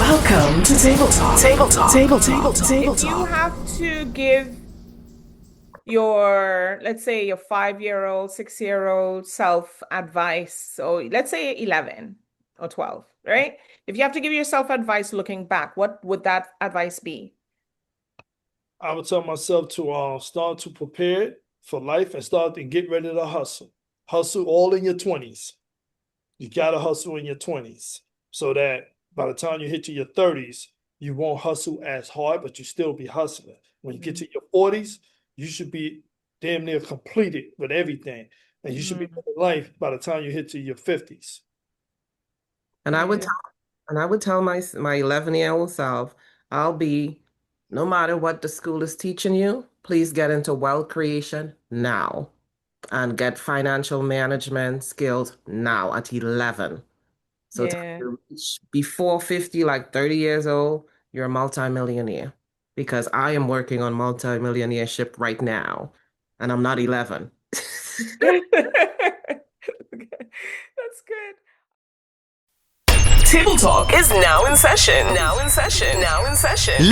Welcome to Table Talk. Table Talk. Table Talk. Table If you Talk. have to give your, let's say, your 5-year-old, 6-year-old self advice, so let's say 11 or 12, right? If you have to give yourself advice looking back, what would that advice be? I would tell myself to start to prepare for life and start and get ready to hustle. Hustle all in your 20s. You gotta hustle in your 20s so that by the time you hit to your 30s, you won't hustle as hard, but you still be hustling. When you get to your 40s, you should be damn near completed with everything. And you should be Mm, living life by the time you hit to your 50s. And I would yeah. tell and I would tell my 11-year-old self, I'll be, no matter what the school is teaching you, please get into wealth creation now and get financial management skills now at 11. So time Yeah. to reach before 50, like 30 years old, you're a multimillionaire. Because I am working on multimillionaireship right now, and I'm not 11. That's good. Table Talk is now in session. Now in session. Now in session.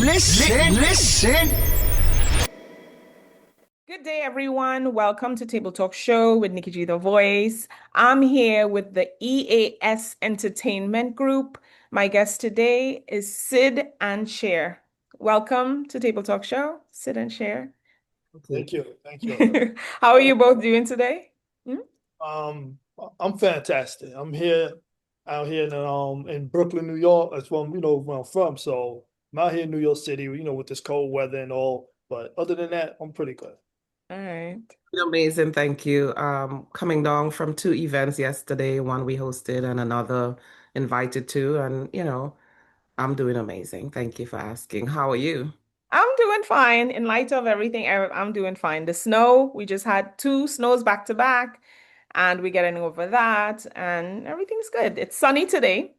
Listen. Good day, everyone. Welcome to Table Talk Show with Nikki G The Voice. I'm here with the EAS Entertainment Group. My guest today is Sid and Cher. Welcome to Table Talk Show, Sid and Cher. Thank you. Thank you. How are you both doing today? Hmm? Um, I'm fantastic. I'm here out here in Brooklyn, New York. That's where I'm from. So I'm out here in New York City, with this cold weather and all. But other than that, I'm pretty good. All right. Amazing, thank you. Coming down from two events yesterday, one we hosted and another invited to, and I'm doing amazing. Thank you for asking. How are you? I'm doing fine. In light of everything, I'm doing fine. The snow, we just had two snows back to back, and we're getting over that, and everything's good. It's sunny today,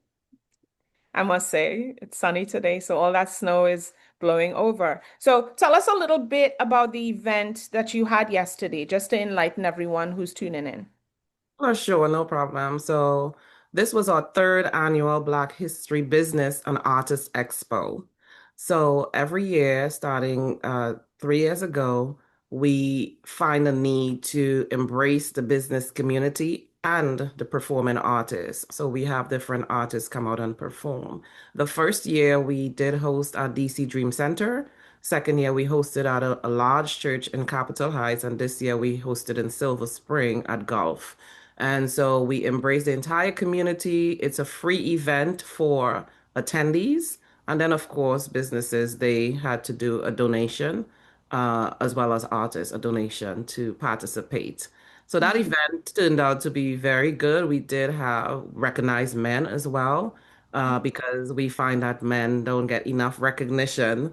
I must say. It's sunny today, so all that snow is blowing over. So tell us a little bit about the event that you had yesterday, just to enlighten everyone who's tuning in. Oh, sure, no problem. So, this was our third annual Black History Business and Artist Expo. So, every year, starting 3 years ago, we find a need to embrace the business community and the performing artists. So, we have different artists come out and perform. The first year, we did host at DC Dream Center. Second year, we hosted at a large church in Capitol Heights. And this year, we hosted in Silver Spring at Gulf. And so we embrace the entire community. It's a free event for attendees. And then, of course, businesses, they had to do a donation, as well as artists, a donation to participate. So that Mhm. event turned out to be very good. We did have recognized men as well, because we find that men don't get enough recognition.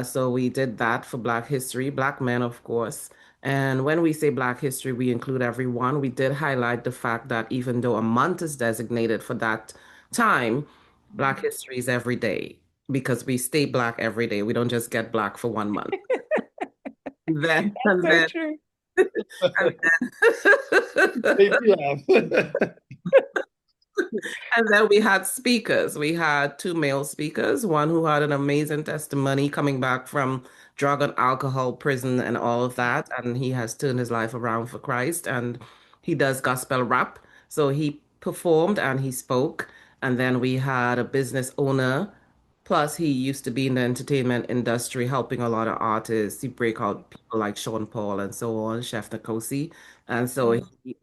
So we did that for Black History, Black men, of course. And when we say Black history, we include everyone. We did highlight the fact that even though a month is designated for that time, Black history is every day because we stay Black every day. We don't just get Black for 1 month. And then, That's and so then, true. and then, Make me laugh. and then we had speakers. We had two male speakers, one who had an amazing testimony coming back from drug and alcohol prison and all of that. And he has turned his life around for Christ and he does gospel rap. So he performed and he spoke. And then we had a business owner. Plus, he used to be in the entertainment industry, helping a lot of artists. He break out people like Sean Paul and so on, Chef Nkosi. And so Mm, he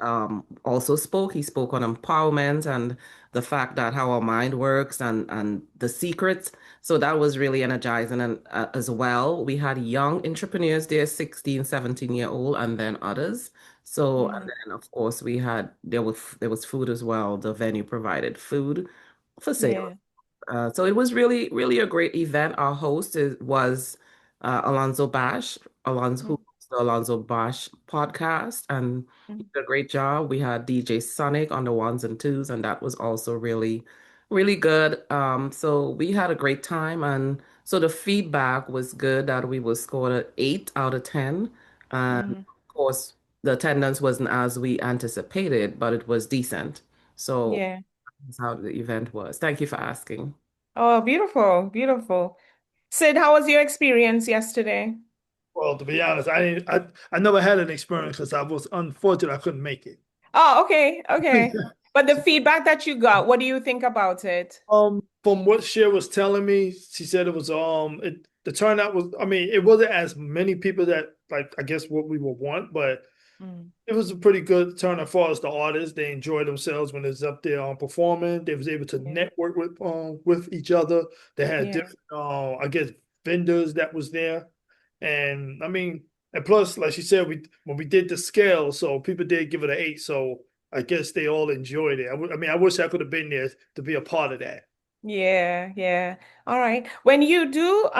also spoke. He spoke on empowerment and the fact that how our mind works and the secrets. So that was really energizing. And as well, we had young entrepreneurs there, 16, 17-year old, and then others. So, and mm, then of course we had there was food as well. The venue provided food for sale. yeah. So it was really, really a great event. Our host was Alonzo Bash, Alonzo, who Mm, hosts the Alonzo Bash podcast, and he mm, did a great job. We had DJ Sonic on the ones and twos, and that was also really, really good. So we had a great time, and so the feedback was good that we was scored at 8 out of 10. And mm, of course, the attendance wasn't as we anticipated, but it was decent. So yeah. That's how the event was. Thank you for asking. Oh, beautiful, beautiful. Sid, how was your experience yesterday? Well, to be honest, I never had an experience because I was unfortunate I couldn't make it. Oh, okay, okay. But the feedback that you got, what do you think about it? From what Cher was telling me, she said it was the turnout was, I mean, it wasn't as many people that, like, I guess what we would want, but Mm, it was a pretty good turn as far as the artists. They enjoyed themselves when they was up there performing. They was able to yeah, network with each other. They had yeah. different I guess vendors that was there. And I mean, and plus, like she said, we when we did the scale, so people did give it an 8. So I guess they all enjoyed it. I mean, I wish I could have been there to be a part of that. Yeah, yeah. All right. When you do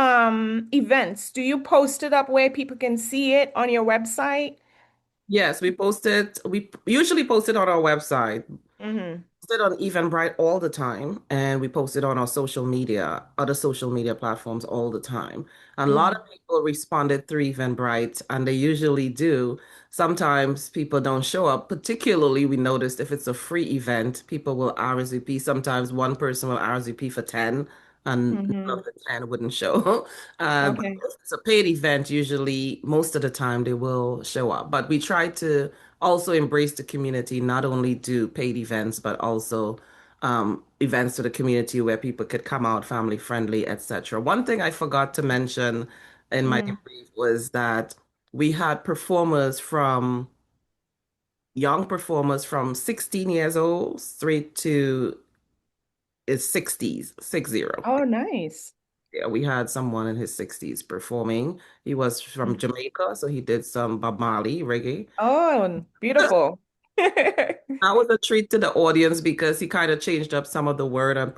events, do you post it up where people can see it on your website? Yes, we usually post it on our website. Mm-hmm. Post it on Eventbrite all the time, and we post it on our other social media platforms all the time. And a lot Mm-hmm. of people responded through Eventbrite, and they usually do. Sometimes people don't show up, particularly we noticed if it's a free event, people will RSVP. Sometimes one person will RSVP for 10, and none Mm-hmm. of the 10 wouldn't show. But Okay. if it's a paid event, usually most of the time they will show up. But we try to also embrace the community, not only do paid events, but also events to the community where people could come out, family friendly, etc. One thing I forgot to mention in my Mm-hmm. debrief was that we had young performers from 16 years old straight to his 60s, 60. Oh, nice. Yeah, we had someone in his 60s performing. He was from Mm. Jamaica, so he did some Bob Marley reggae. Oh, beautiful. That was a treat to the audience because he kind of changed up some of the words and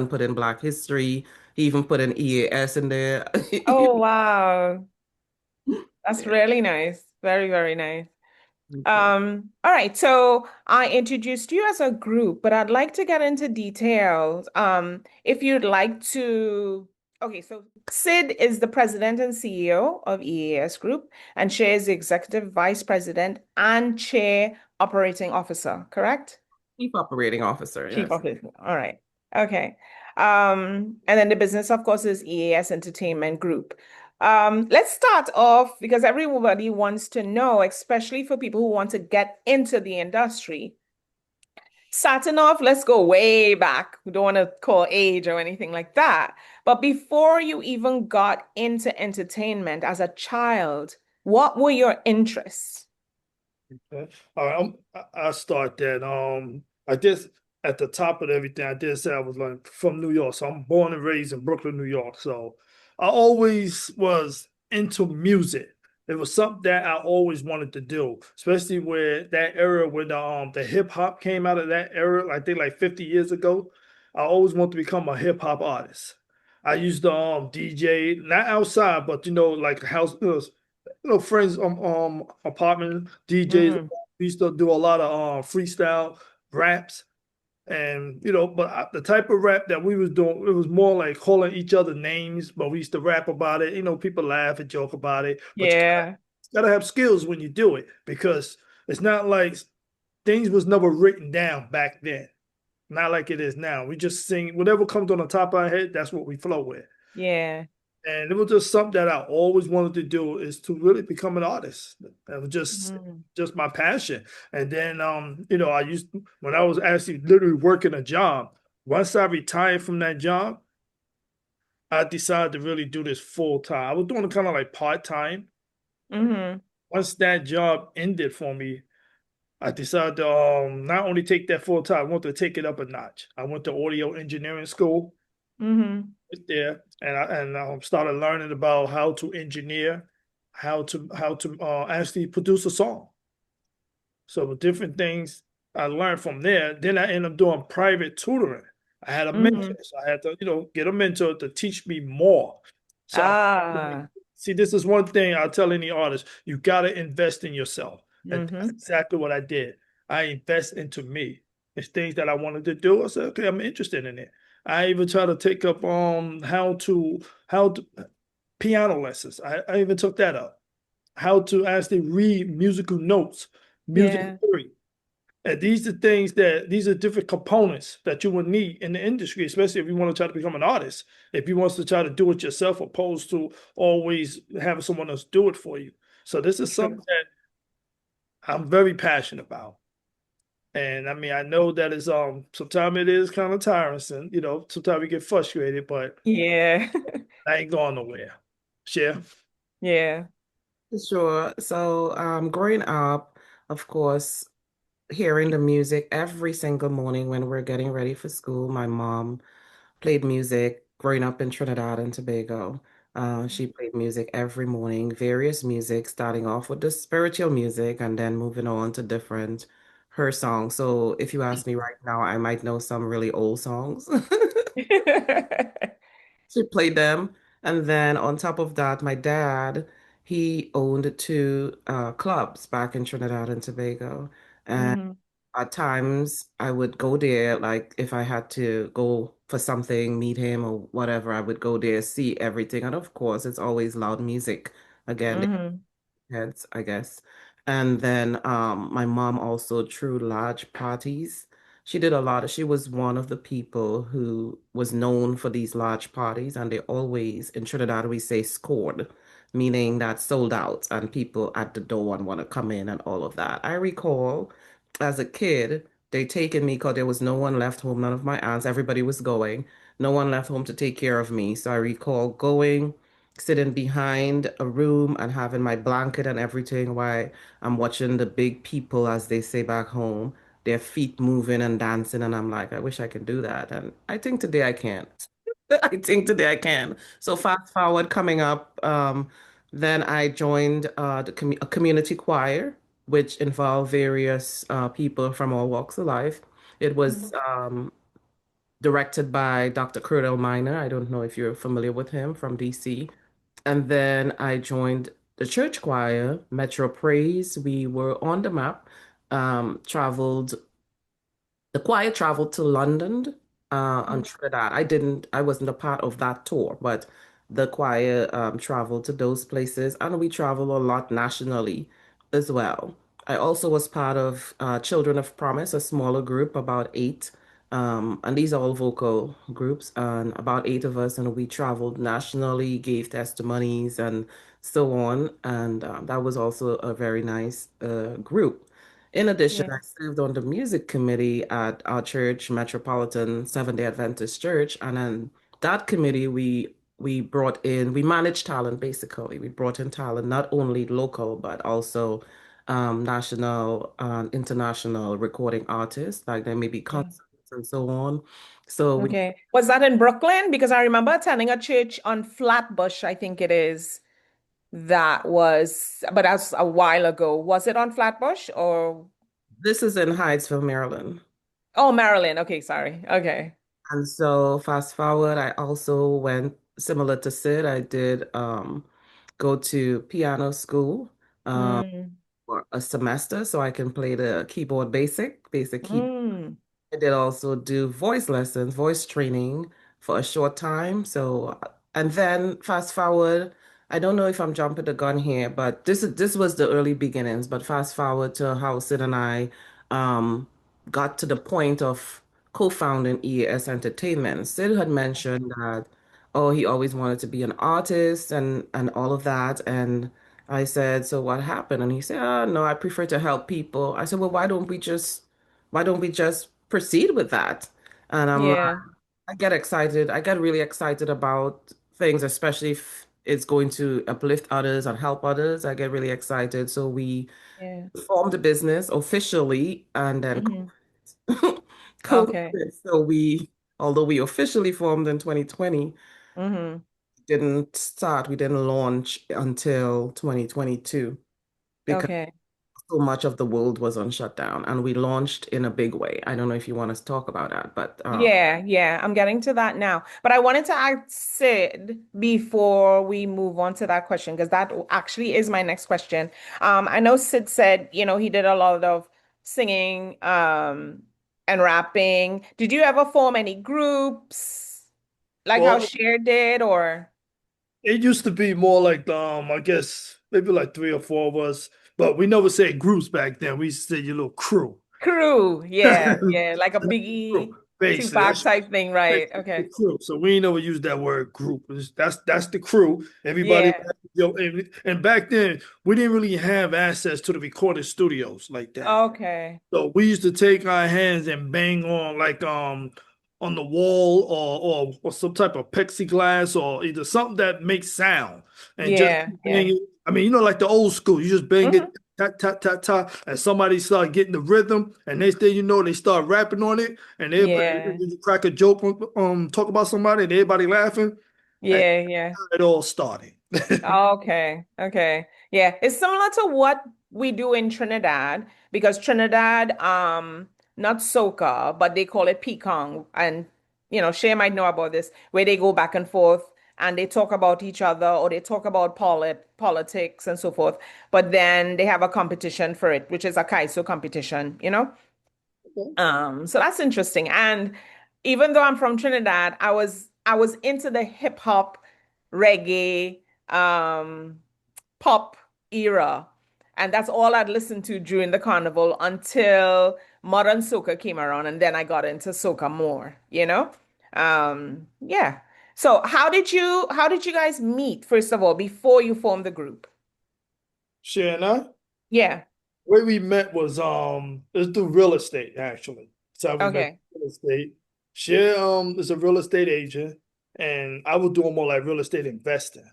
put in Black history. He even put an EAS in there. Oh, wow. That's Yeah. really nice. Very, very nice. Okay. All right. So I introduced you as a group, but I'd like to get into details. If you'd like to, okay, so Sid is the president and CEO of EAS Group, and Chair is the executive vice president and chair operating officer, correct? Chief Operating Officer, Chief yes. operating. All right. Okay. And then the business, of course, is EAS Entertainment Group. Let's start off because everybody wants to know, especially for people who want to get into the industry. Starting off, let's go way back. We don't want to call age or anything like that. But before you even got into entertainment as a child, what were your interests? Okay. All right, I'll start that. I guess at the top of everything, I did say I was like from New York, so I'm born and raised in Brooklyn, New York. So I always was into music. It was something that I always wanted to do, especially where that era when the hip hop came out of that era, I think like 50 years ago. I always wanted to become a hip hop artist. I used to DJ, not outside, but like house friends apartment DJs. Mm-hmm. We used to do a lot of freestyle raps, and but the type of rap that we was doing, it was more like calling each other names, but we used to rap about it. People laugh and joke about it, but Yeah. you gotta have skills when you do it, because it's not like things was never written down back then, not like it is now. We just sing whatever comes on the top of our head, that's what we flow with. Yeah. And it was just something that I always wanted to do, is to really become an artist. That was just my passion. And then I used, when I was actually literally working a job, once I retired from that job, I decided to really do this full time. I was doing it kind of like part-time. Mm-hmm. Once that job ended for me, I decided to not only take that full time, I wanted to take it up a notch. I went to audio engineering school Mm-hmm. there, and I started learning about how to engineer, how to actually produce a song. So the different things I learned from there. Then I ended up doing private tutoring. I had a Mm-hmm. mentor, so I had to get a mentor to teach me more. So Ah. see, this is one thing I'll tell any artist: you got to invest in yourself, and that's Mm-hmm. exactly what I did. I invest into me. It's things that I wanted to do. I said, okay, I'm interested in it. I even try to take up how to piano lessons. I even took that up. How to actually read musical notes, music Yeah. theory. And these are different components that you will need in the industry, especially if you want to try to become an artist. If you want to try to do it yourself, opposed to always having someone else do it for you. So this is something True. that I'm very passionate about. And I mean, I know that is sometimes it is kind of tiresome, sometimes we get frustrated, but Yeah. I ain't going nowhere. Share. Yeah. Sure. So, growing up, of course, hearing the music every single morning when we're getting ready for school. My mom played music growing up in Trinidad and Tobago. She played music every morning, various music, starting off with the spiritual music and then moving on to different her songs. So if you ask me right now, I might know some really old songs. She played them. And then on top of that, my dad, he owned two clubs back in Trinidad and Tobago. And Hmm. at times I would go there, like if I had to go for something, meet him or whatever, I would go there, see everything. And of course, it's always loud music. Again, Hmm. heads, I guess. And then my mom also threw large parties. She did a lot she was one of the people who was known for these large parties, and they always, in Trinidad, we say scored, meaning that sold out and people at the door and want to come in and all of that. I recall as a kid, they taken me because there was no one left home, none of my aunts, everybody was going, no one left home to take care of me. So I recall going sitting behind a room and having my blanket and everything while I'm watching the big people, as they say back home, their feet moving and dancing. And I'm like, I wish I could do that. And I think today I can. I think today I can. So fast forward coming up, then I joined a community choir, which involved various people from all walks of life. It was directed by Dr. Kurt Miner. I don't know if you're familiar with him from DC. And then I joined the church choir, Metro Praise. We were on the map, traveled the choir traveled to London, on Trinidad. I wasn't a part of that tour, but the choir traveled to those places, and we travel a lot nationally as well. I also was part of Children of Promise, a smaller group, about eight, and these are all vocal groups, and about eight of us, and we traveled nationally, gave testimonies, and so on. And that was also a very nice group. In addition, Yeah. I served on the music committee at our church, Metropolitan Seventh-day Adventist Church, and then that committee we managed talent basically. We brought in talent not only local but also national and international recording artists, like there may be Yeah. concerts and so on. So we Okay. Was that in Brooklyn? Because I remember attending a church on Flatbush, I think it is. That was, but that's a while ago. Was it on Flatbush or? This is in Hyattsville, Maryland. Oh, Maryland. Okay, sorry. Okay. And so fast forward, I also went similar to Sid. I did go to piano school Mm, for a semester so I can play the keyboard basic keyboard. mm, I did also do voice lessons, voice training for a short time. So, and then fast forward, I don't know if I'm jumping the gun here, but this was the early beginnings. But fast forward to how Sid and I um, got to the point of co-founding EAS Entertainment. Sid had mentioned that, oh, he always wanted to be an artist and all of that. And I said, so what happened? And he said, oh, no, I prefer to help people. I said, well, why don't we just proceed with that? And I'm like, yeah, I get excited. I get really excited about things, especially if it's going to uplift others and help others. I get really excited. So we yeah. formed a business officially and then Hmm. COVID. Okay. So although we officially formed in 2020, Hmm. we didn't launch until 2022 because Okay. so much of the world was on shutdown and we launched in a big way. I don't know if you want us to talk about that, but Yeah, yeah, I'm getting to that now. But I wanted to ask Sid before we move on to that question, because that actually is my next question. I know Sid said, he did a lot of singing, and rapping. Did you ever form any groups like how Well, Cher did, or? it used to be more like I guess maybe like three or four of us, but we never said groups back then. We used to say your little crew. Crew. Yeah, yeah, like a Crew, Biggie basically. Tupac type thing, right? Basically the Okay. crew. So we ain't never use that word group. That's the crew. Everybody, Yeah. and back then we didn't really have access to the recording studios like that. Okay. So we used to take our hands and bang on like on the wall or some type of plexiglass or either something that makes sound and just Yeah, bang yeah. it. I mean, like the old school, you just bang it Hmm. tat tat tat tat, and somebody start getting the rhythm, and next thing you know, they start rapping on it, and everybody Yeah. you crack a joke, talk about somebody, and everybody laughing, and Yeah, yeah. it all started. Okay. Okay. Yeah. It's similar to what we do in Trinidad because Trinidad, not soca, but they call it picong. And, Shay might know about this, where they go back and forth and they talk about each other or they talk about politics and so forth. But then they have a competition for it, which is a kaiso competition. So that's interesting. And even though I'm from Trinidad, I was into the hip hop, reggae, um, pop era. And that's all I'd listened to during the carnival until modern soca came around, and then I got into soca more. Yeah. So how did you guys meet, first of all, before you formed the group? Shanna, Yeah. way we met was it's through real estate actually. That's how we met Okay. real estate. She is a real estate agent, and I was doing more like real estate investing.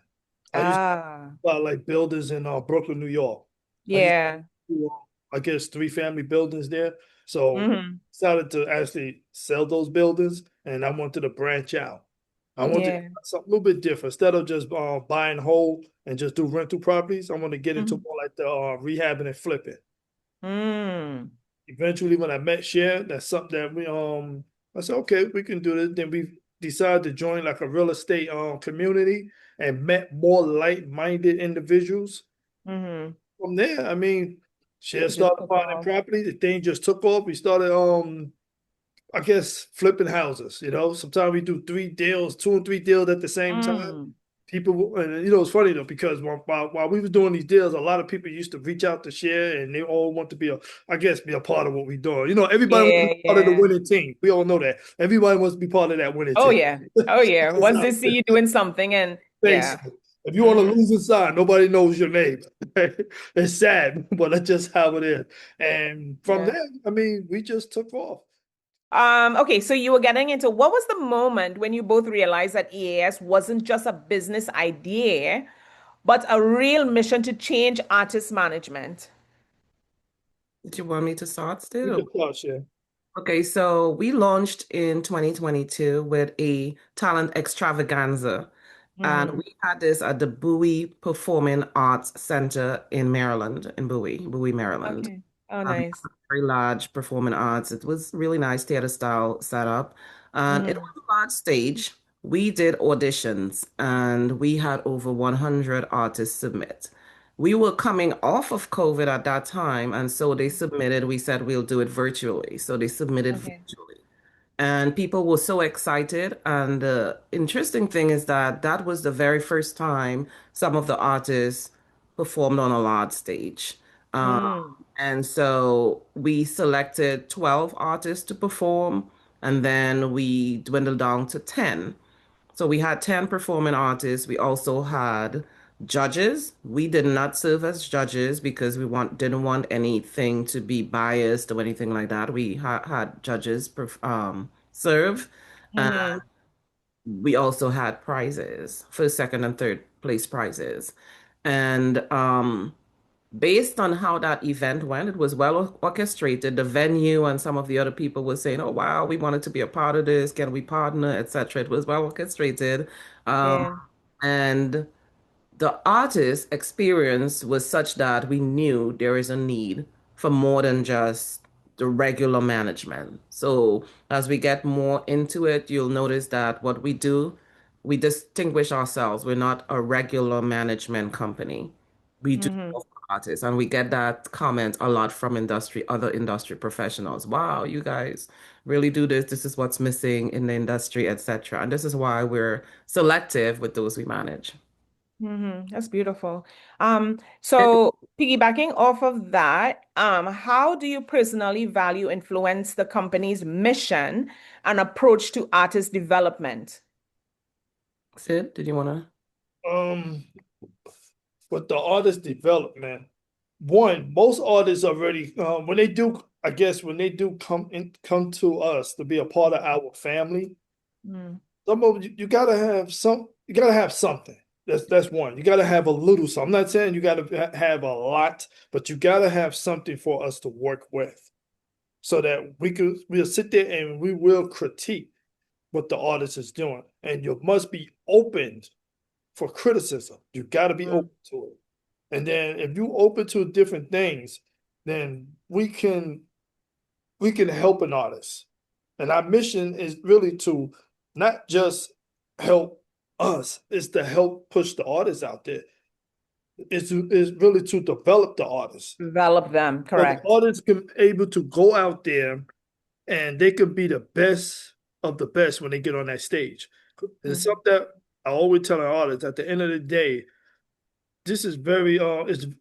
I used to Ah, buy like buildings in Brooklyn, New York. I used yeah. to do, I guess, three family buildings there. So Hmm. decided to actually sell those buildings, and I wanted to branch out. I wanted to do Yeah. something a little bit different instead of just buying whole and just do rental properties. I want to get into Hmm. more like the rehabbing and flipping. Mm. Eventually, when I met Cher, that's something that I said, okay, we can do this. Then we decided to join like a real estate community and met more like-minded individuals. Hmm. From there, I mean, Cher It just started took finding off. property. The thing just took off. We started I guess flipping houses. Sometimes we do three deals, two and three deals at the same time. Mm. People, and it's funny though, because while we was doing these deals, a lot of people used to reach out to share, and they all want to I guess, be a part of what we doing. Everybody wants to Yeah, be part of the yeah. winning team. We all know that. Everybody wants to be part of that winning Oh team. yeah. Oh yeah. That's Once how they see you doing something and yeah. basically. If you're on the Mm. losing side, nobody knows your name. It's sad, but that's just how it is. And from Yeah. there, I mean, we just took off. Okay, so you were getting into what was the moment when you both realized that EAS wasn't just a business idea, but a real mission to change artist management? Did you want me to start We still? can start, share. Okay, so we launched in 2022 with a talent extravaganza, and Hmm. we had this at the Bowie Performing Arts Center in Maryland, in Bowie, Maryland. Okay. Oh, Um, nice. Very large performing arts. It was really nice theater style setup. And it Hmm. was a large stage. We did auditions and we had over 100 artists submit. We were coming off of COVID at that time, and so they submitted. We said we'll do it virtually. So they submitted Okay. virtually. And people were so excited. And the interesting thing is that that was the very first time some of the artists performed on a large stage. Um, Mm. and so we selected 12 artists to perform, and then we dwindled down to 10. So we had 10 performing artists. We also had judges. We did not serve as judges because didn't want anything to be biased or anything like that. We had judges serve. And Hmm. we also had prizes, first, second, and third place prizes. And based on how that event went, it was well orchestrated. The venue and some of the other people were saying, "Oh wow, we wanted to be a part of this. Can we partner, etc." It was well orchestrated, um, Yeah. and the artist experience was such that we knew there is a need for more than just the regular management. So as we get more into it, you'll notice that what we do, we distinguish ourselves. We're not a regular management company. We do Hmm. offer artists, and we get that comment a lot from other industry professionals. Wow, you guys really do this. This is what's missing in the industry, etc. And this is why we're selective with those we manage. That's beautiful. So piggybacking off of that, how do you personally value influence the company's mission and approach to artist development? Sid, did you want to? Um, with the artist development, one, most artists already when they do, I guess when they do come to us to be a part of our family, Mm, some of you gotta have you gotta have something. That's one. You gotta have a little something. I'm not saying you gotta have a lot, but you gotta have something for us to work with. So that we'll sit there and we will critique what the artist is doing. And you must be open for criticism. You gotta be mm, open to it. And then if you open to different things, then we can help an artist. And our mission is really to not just help us, it's to help push the artists out there. It's really to develop the artists. develop them, So the correct. artists can able to go out there and they can be the best of the best when they get on that stage. It's Mhm. something that I always tell our artists at the end of the day, this is very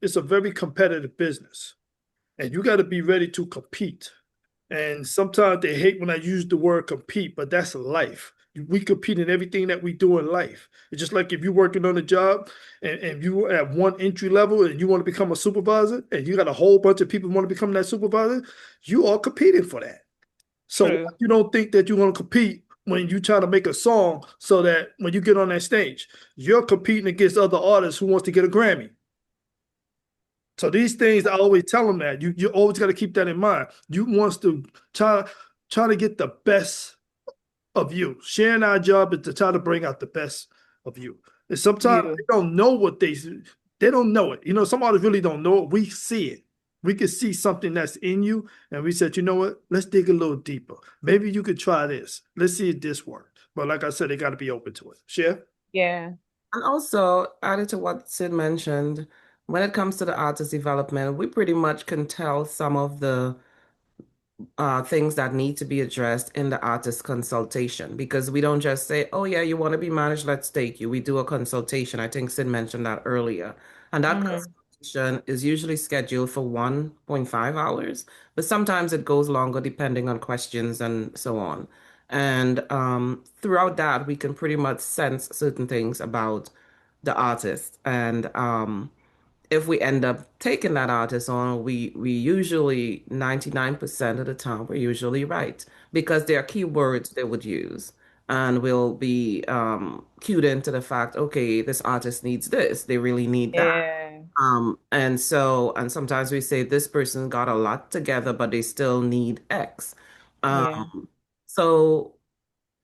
it's a very competitive business. And you got to be ready to compete. And sometimes they hate when I use the word compete, but that's life. We compete in everything that we do in life. It's just like if you're working on a job and you at one entry level and you want to become a supervisor and you got a whole bunch of people who want to become that supervisor, you are competing for that. So True. you don't think that you're going to compete when you try to make a song so that when you get on that stage, you're competing against other artists who wants to get a Grammy. So these things, I always tell them that you always got to keep that in mind. You wants to try to get the best of you. Sharing our job is to try to bring out the best of you. And sometimes they You. don't know what they don't know it. You know, some artists really don't know it. We see it. We can see something that's in you, and we said, you know what? Let's dig a little deeper. Maybe you could try this. Let's see if this works. But like I said, they got to be open to it. Share. Yeah. And also, added to what Sid mentioned, when it comes to the artist development, we pretty much can tell some of the things that need to be addressed in the artist consultation because we don't just say, oh, yeah, you want to be managed, let's take you. We do a consultation. I think Sid mentioned that earlier. And that Hmm. consultation is usually scheduled for 1.5 hours, but sometimes it goes longer depending on questions and so on. And throughout that, we can pretty much sense certain things about the artist. And if we end up taking that artist on, we usually 99% of the time we're usually right because there are keywords they would use. And we'll be cued into the fact, okay, this artist needs this. They really need that. Yeah. And sometimes we say this person got a lot together, but they still need X. Yeah. So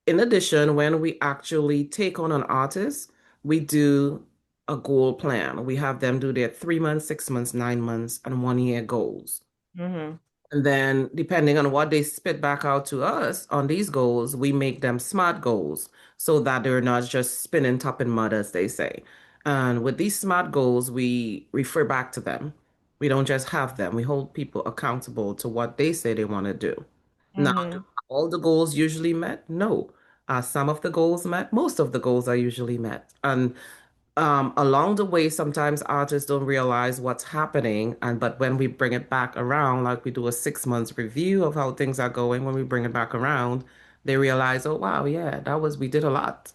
in addition, when we actually take on an artist, we do a goal plan. We have them do their 3 months, 6 months, 9 months, and 1 year goals. Hmm. And then, depending on what they spit back out to us on these goals, we make them SMART goals so that they're not just spinning top in mud, as they say. And with these SMART goals, we refer back to them. We don't just have them, we hold people accountable to what they say they want to do. Now, do Hmm. all the goals usually met? No. Some of the goals met, most of the goals are usually met. And along the way, sometimes artists don't realize what's happening. And but when we bring it back around, like we do a 6 months review of how things are going, when we bring it back around, they realize, oh wow, yeah, we did a lot.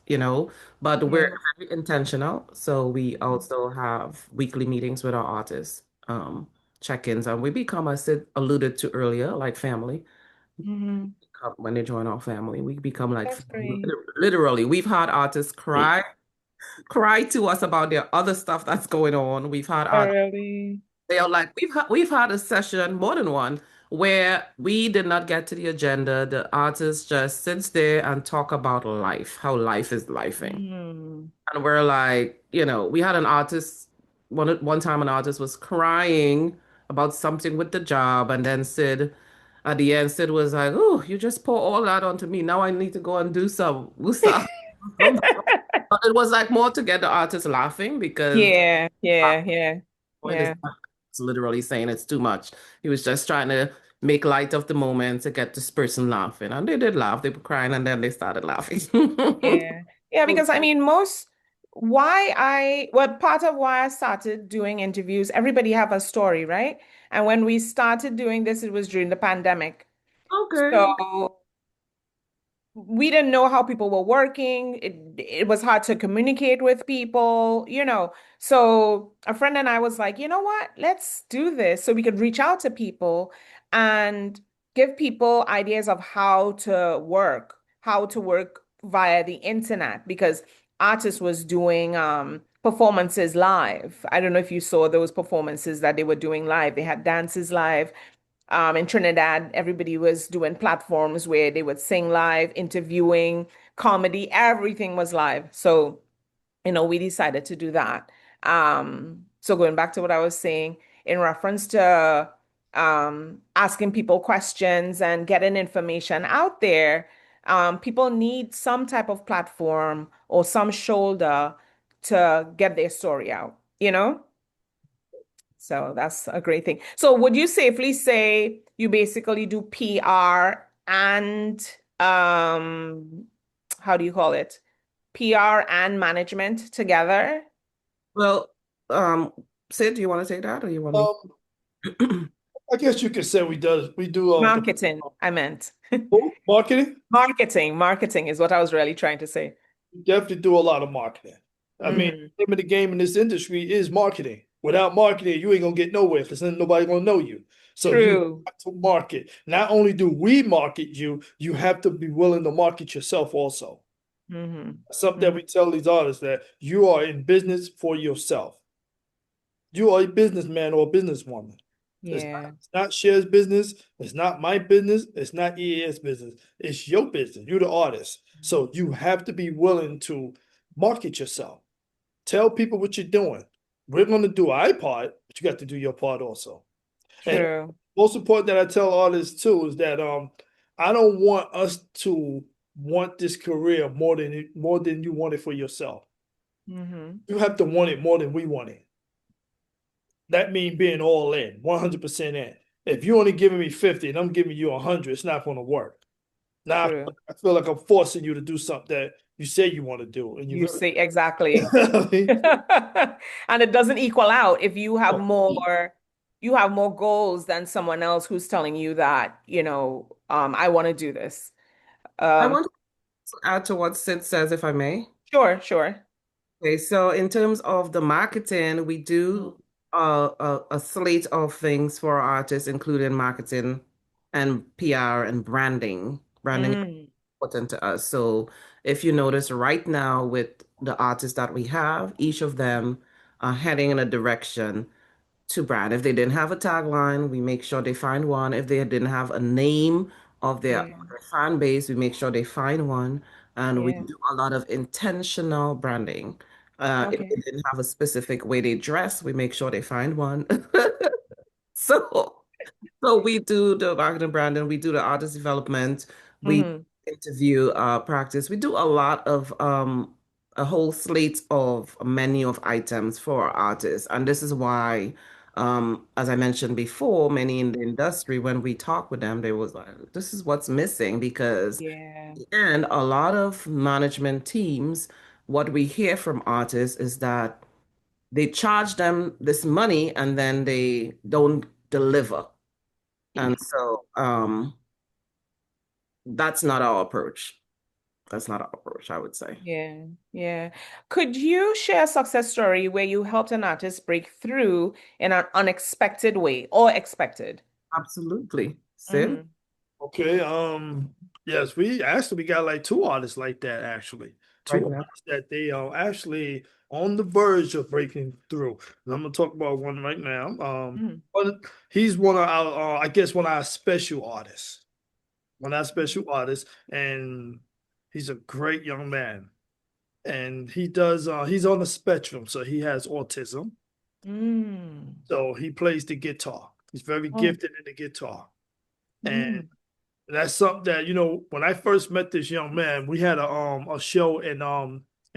But we're Yeah. very intentional. So we also have weekly meetings with our artists, check-ins, and we become, as Sid alluded to earlier, like family. Hmm. When they join our family, we become like That's great. literally. We've had artists cry to us about their other stuff that's going on. We've had Oh, art. really? They are like we've had a session, more than one, where we did not get to the agenda. The artist just sits there and talk about life, how life is lifing. Mm. And we're like, we had an artist one time an artist was crying about something with the job, and then Sid at the end, Sid was like, "Oh, you just pour all that onto me. Now I need to go and do some stuff." But it was like more to get the artist laughing because Yeah, yeah, yeah, point is yeah, literally saying it's too much. He was just trying to make light of the moment to get this person laughing. And they did laugh. They were crying and then they started laughing. yeah. Yeah, because I mean, most. part of why I started doing interviews, everybody have a story, right? And when we started doing this, it was during the pandemic. Okay. So we didn't know how people were working. It was hard to communicate with people, you know. So a friend and I was like, you know what? Let's do this so we could reach out to people and give people ideas of how to work via the internet because artists was doing performances live. I don't know if you saw those performances that they were doing live. They had dances live. In Trinidad, everybody was doing platforms where they would sing live, interviewing, comedy, everything was live. So, we decided to do that. So going back to what I was saying in reference to asking people questions and getting information out there, people need some type of platform or some shoulder to get their story out, you know? So that's a great thing. So would you safely say you basically do PR and how do you call it? PR and management together? Well, um, Sid, do you want to take that or you want me? Um, I guess you could say we do the Marketing, I meant. marketing. Marketing is what I was really trying to say. We definitely do a lot of marketing. I mean, Hmm. the name of the game in this industry is marketing. Without marketing, you ain't gonna get nowhere because then nobody gonna know you. So you True. have to market. Not only do we market you, you have to be willing to market yourself also. Hmm. Something that Hmm. we tell these artists that you are in business for yourself. You are a businessman or a businesswoman. Yeah. It's not Cher's business. It's not my business. It's not EAS business. It's your business. You're the artist. So you have to be willing to market yourself. Tell people what you're doing. We're going to do our part, but you got to do your part also. And True. most important that I tell artists too is that I don't want us to want this career more than you want it for yourself. Hmm. You have to want it more than we want it. That means being all in, 100% in. If you're only giving me 50 and I'm giving you 100, it's not going to work. Now True. I feel like I'm forcing you to do something that you say you want to do, and you You really. say exactly. I mean, And it doesn't equal out if oh, you have more goals than someone else who's telling you that, I want to do this. I Um, want to add to what Sid says, if I may. sure, sure. Okay, so in terms of the marketing, we do a slate of things for our artists, including marketing and PR and branding. Branding is Mm, important to us. So if you notice right now with the artists that we have, each of them are heading in a direction to brand. If they didn't have a tagline, we make sure they find one. If they didn't have a name of yeah, their fan base, we make sure they find one. And we yeah. do a lot of intentional branding. If Okay. they didn't have a specific way they dress, we make sure they find one. So so we do the marketing branding, we do the artist development, we Hmm. interview practice. We do a lot of a whole slate of a menu of items for our artists. And this is why as I mentioned before, many in the industry, when we talk with them, they was like, this is what's missing because Yeah. and a lot of management teams, what we hear from artists is that they charge them this money and then they don't deliver. And so that's not our approach. That's not our approach, I would say. Yeah, yeah. Could you share a success story where you helped an artist break through in an unexpected way or expected? Absolutely. Sid? Hmm. okay. Yes, we got like two artists like that actually. Right Two now. artists that they are actually on the verge of breaking through. And I'm gonna talk about one right now. Hmm. He's one of our, I guess, one of our special artists. One of our special artists, and he's a great young man. And he's on the spectrum, so he has autism. Mm. So he plays the guitar. He's very Oh. gifted in the guitar. And Mm. that's something that, when I first met this young man, we had a show in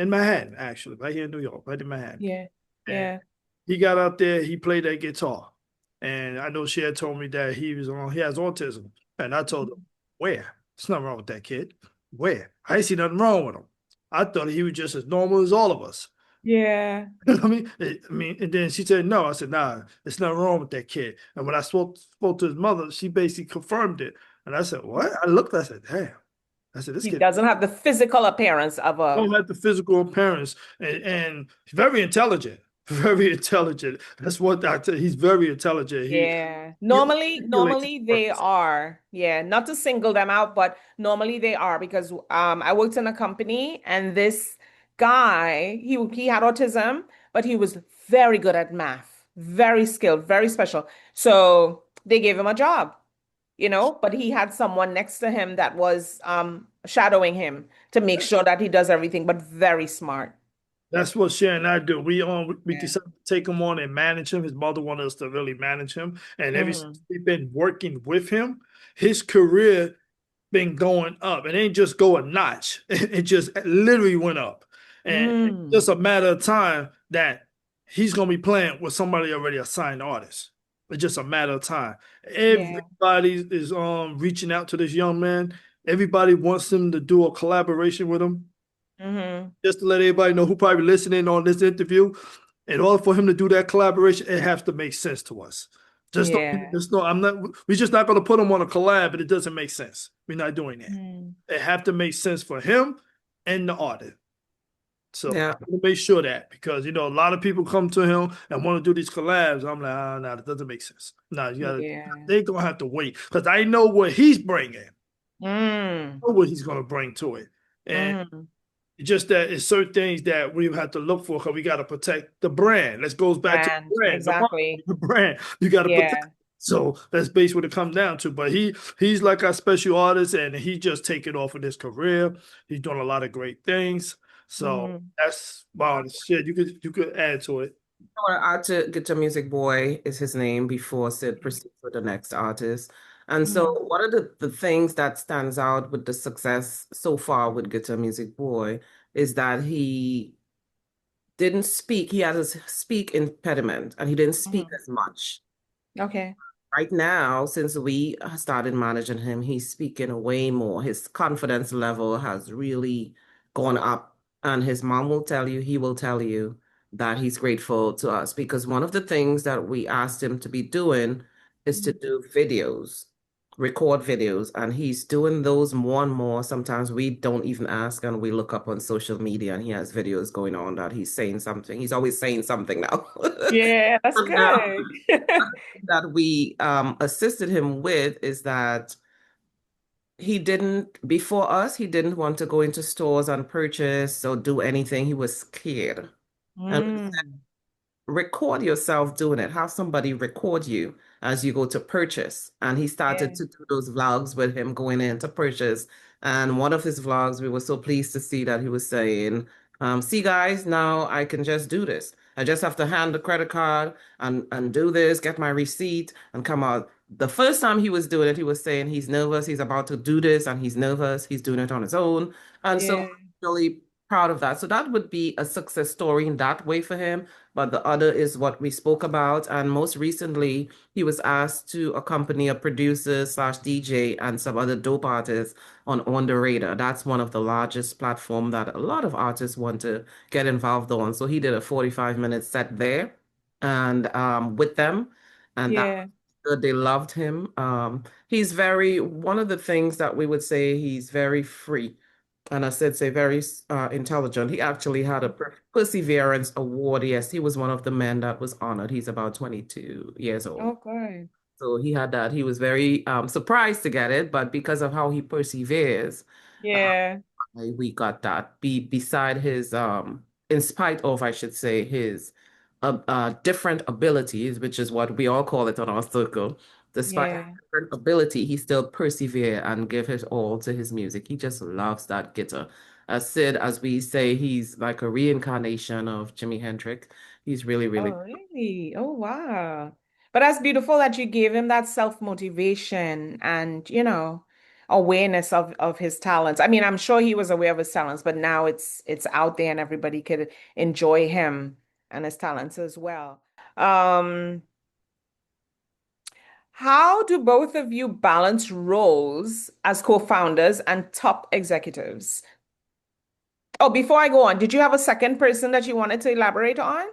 Manhattan, actually, right here in New York, right in Manhattan. Yeah, And yeah. he got out there, he played that guitar. And I know she had told me that he has autism. And I told him, where? There's nothing wrong with that kid. Where? I ain't see nothing wrong with him. I thought he was just as normal as all of us. Yeah. I mean, and then she said no. I said, nah, there's nothing wrong with that kid. And when I spoke to his mother, she basically confirmed it. And I said, what? I looked, I said, damn. I said, this He kid doesn't have the physical appearance of a, don't have the physical appearance, and he's very intelligent. Very intelligent. That's what I tell you. He's very intelligent. yeah. He Normally articulates his they words. are. Yeah, not to single them out, but normally they are because I worked in a company and this guy, he had autism, but he was very good at math, very skilled, very special. So they gave him a job, but he had someone next to him that was shadowing him to make sure that he does everything, but very smart. That's what Sharon and I do. We Yeah. decided to take him on and manage him. His mother wanted us to really manage him, and ever since Hmm. we've been working with him, his career been going up. It ain't just go a notch. It just literally went up, and it's Mm. just a matter of time that he's gonna be playing with somebody already assigned artist. It's just a matter of time. Yeah. Everybody is reaching out to this young man. Everybody wants him to do a collaboration with him. Hmm. Just to let everybody know who probably listening on this interview, in order for him to do that collaboration, it has to make sense to us. Yeah. Just no, I'm not. We're just not going to put him on a collab, but it doesn't make sense. We're not doing that. Mm. It have to make sense for him and the artist. So I Yeah. want to make sure that because a lot of people come to him and want to do these collabs. I'm like, no, that doesn't make sense. No, you gotta. Yeah. They gonna have to wait because I know what he's bringing. Mm. I know what he's gonna bring to it, and Mm. it's just that it's certain things that we have to look for because we got to protect the brand. This goes back to the Brand. brand, the mark, Exactly. the brand. You got to protect. Yeah. So that's basically what it comes down to. But he's like our special artist, and he just taking off in his career. He's doing a lot of great things. So Mm. that's wow, shit. You could add to it. I want to add to Guitar Music Boy is his name before Sid proceeds with the next artist. And so Mm. one of the things that stands out with the success so far with Guitar Music Boy is that he didn't speak. He has a speak impediment and he didn't speak Mhm. as much. Okay. Right now, since we started managing him, he's speaking way more. His confidence level has really gone up. And his mom will tell you, he will tell you that he's grateful to us because one of the things that we asked him to be doing is to Mm. do videos, record videos. And he's doing those more and more. Sometimes we don't even ask and we look up on social media and he has videos going on that he's saying something. He's always saying something now. Yeah, that's And now good. that we assisted him with is that he didn't, before us, he didn't want to go into stores and purchase or do anything. He was scared. And Mm. record yourself doing it. Have somebody record you as you go to purchase. And he started Yeah. to do those vlogs with him going in to purchase. And one of his vlogs, we were so pleased to see that he was saying, see guys, now I can just do this. I just have to hand the credit card and do this, get my receipt and come out. The first time he was doing it, he was saying he's nervous, he's about to do this and he's nervous, he's doing it on his own. And so Yeah. I'm really proud of that. So that would be a success story in that way for him, but the other is what we spoke about. And most recently, he was asked to accompany a producer slash DJ and some other dope artists on the Radar. That's one of the largest platform that a lot of artists want to get involved on. So he did a 45-minute set there and with them. And that Yeah. was good. They loved him. He's very, one of the things that we would say he's very free and I said, say very intelligent. He actually had a Perseverance Award. Yes, he was one of the men that was honored. He's about 22 years old. Oh, good. So he had that. He was very surprised to get it, but because of how he perseveres, uh, Yeah. we got that. Beside his, in spite of, I should say, his different abilities, which is what we all call it on our circle. Despite his Yeah. different ability, he still persevere and give his all to his music. He just loves that guitar. As Sid, as we say, he's like a reincarnation of Jimi Hendrix. He's really, Oh, really. really? Oh, wow. But that's beautiful that you gave him that self-motivation and, awareness of his talents. I mean, I'm sure he was aware of his talents, but now it's out there and everybody could enjoy him and his talents as well. Um, how do both of you balance roles as co-founders and top executives? Oh, before I go on, did you have a second person that you wanted to elaborate on?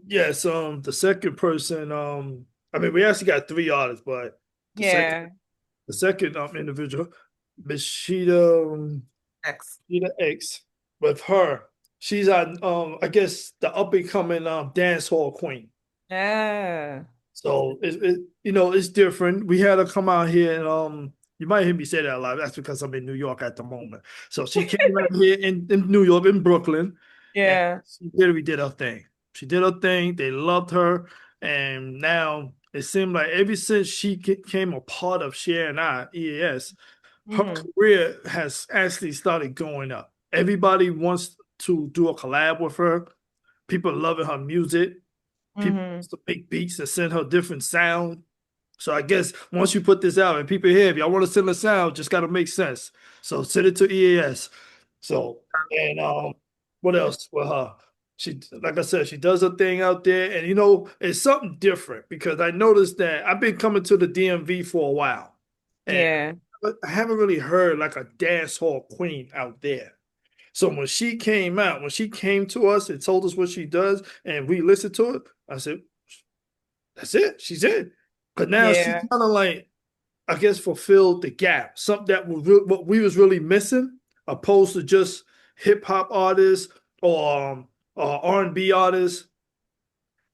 Yes, the second person, I mean, we actually got three artists, but the second, Yeah. the second individual, Miss Shida, X. Shida X, with her, she's on, I guess the up and coming dance hall queen. Yeah. So it's different. We had her come out here and you might hear me say that a lot. That's because I'm in New York at the moment. So she came out here in New York, in Brooklyn, and Yeah. she literally did her thing. She did her thing. They loved her, and now it seemed like ever since she became a part of Cher and I, EAS, her Mm-hmm. career has actually started going up. Everybody wants to do a collab with her. People loving her music. People Mm-hmm. wants to make beats and send her different sound. So I guess once you put this out and people hear, if y'all want to send a sound, just got to make sense. So send it to EAS. So and what else with her? She, like I said, she does her thing out there, and it's something different because I noticed that I've been coming to the DMV for a while, and Yeah. I haven't really heard like a dance hall queen out there. So when she came out, when she came to us and told us what she does, and we listened to it, I said, "That's it. She's it." But now she Yeah. kind of like, I guess, fulfilled the gap, something that what we was really missing, opposed to just hip hop artists or R&B artists,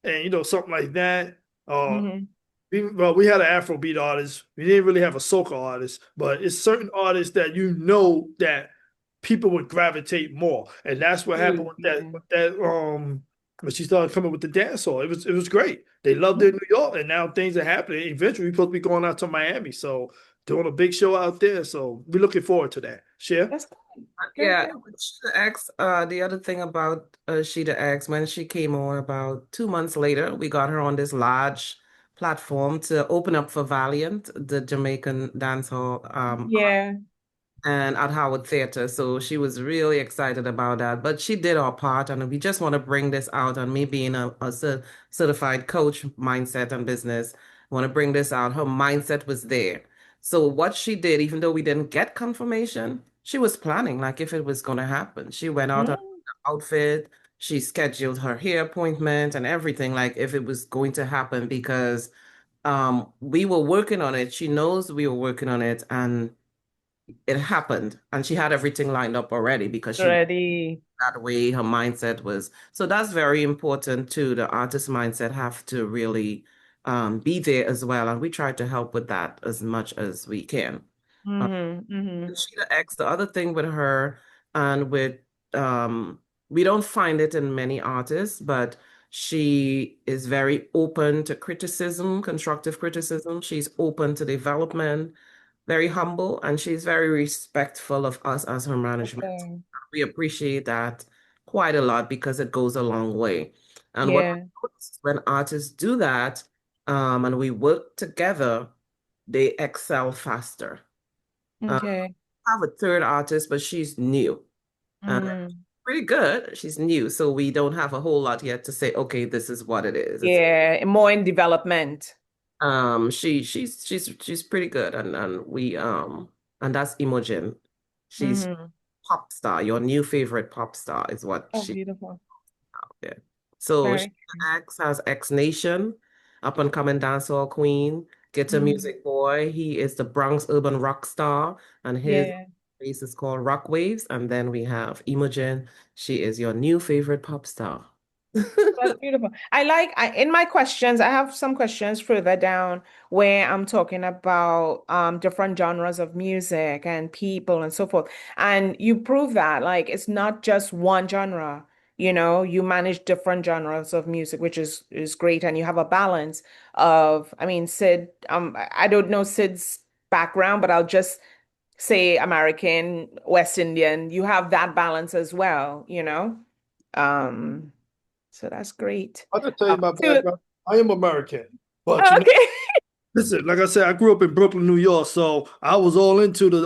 and something like that. Uh, Mm-hmm. we had an Afrobeat artist. We didn't really have a soca artist, but it's certain artists that that people would gravitate more, and that's what happened True. with that. Yeah. When she started coming with the dance hall, it was great. They loved it in New York, and now things are happening. Eventually, we're supposed to be going out to Miami, so doing a big show out there. So we're looking forward to that. Share. That's good. Great, Yeah, great. with Shida X, the other thing about Shida X, when she came on about 2 months later, we got her on this large platform to open up for Valiant, the Jamaican dancehall Yeah. and at Howard Theater. So she was really excited about that. But she did our part, and we just want to bring this out. And me being a certified coach mindset and business, want to bring this out. Her mindset was there. So what she did, even though we didn't get confirmation, she was planning like if it was going to happen. She went out on Mm. the outfit. She scheduled her hair appointment and everything like if it was going to happen because we were working on it. She knows we were working on it, and it happened, and she had everything lined up already because she Ready. that way her mindset was. So that's very important too. The artist mindset have to really be there as well, and we try to help with that as much as we can. uh, Mm-hmm. Mm-hmm. Sheila X, the other thing with her and with we don't find it in many artists, but she is very open to criticism, constructive criticism. She's open to development, very humble, and she's very respectful of us as her management. Okay. We appreciate that quite a lot because it goes a long way. And what we Yeah. notice is when artists do that, and we work together, they excel faster. Um, Okay. have a third artist, but she's new and Mm. pretty good. She's new, so we don't have a whole lot yet to say, okay, this is what it is. It's Yeah. More in development. she's pretty good, and we and that's Imogen. She's Mm-hmm. pop star. Your new favorite pop star is what Oh, she beautiful. did. So she Very. X has X Nation, up and coming dancehall queen. Guitar Mm-hmm. Music Boy. He is the Bronx urban rock star, and his Yeah. place is called Rock Waves. And then we have Imogen. She is your new favorite pop star. That's beautiful. In my questions, I have some questions further down where I'm talking about different genres of music and people and so forth. And you prove that like it's not just one genre, you manage different genres of music, which is great. And you have a balance of, I mean, Sid, I don't know Sid's background, but I'll just say American, West Indian. You have that balance as well. Um so that's great. I'll just tell you my So, background. I am American, but okay. listen, like I said, I grew up in Brooklyn, New York, so I was all into the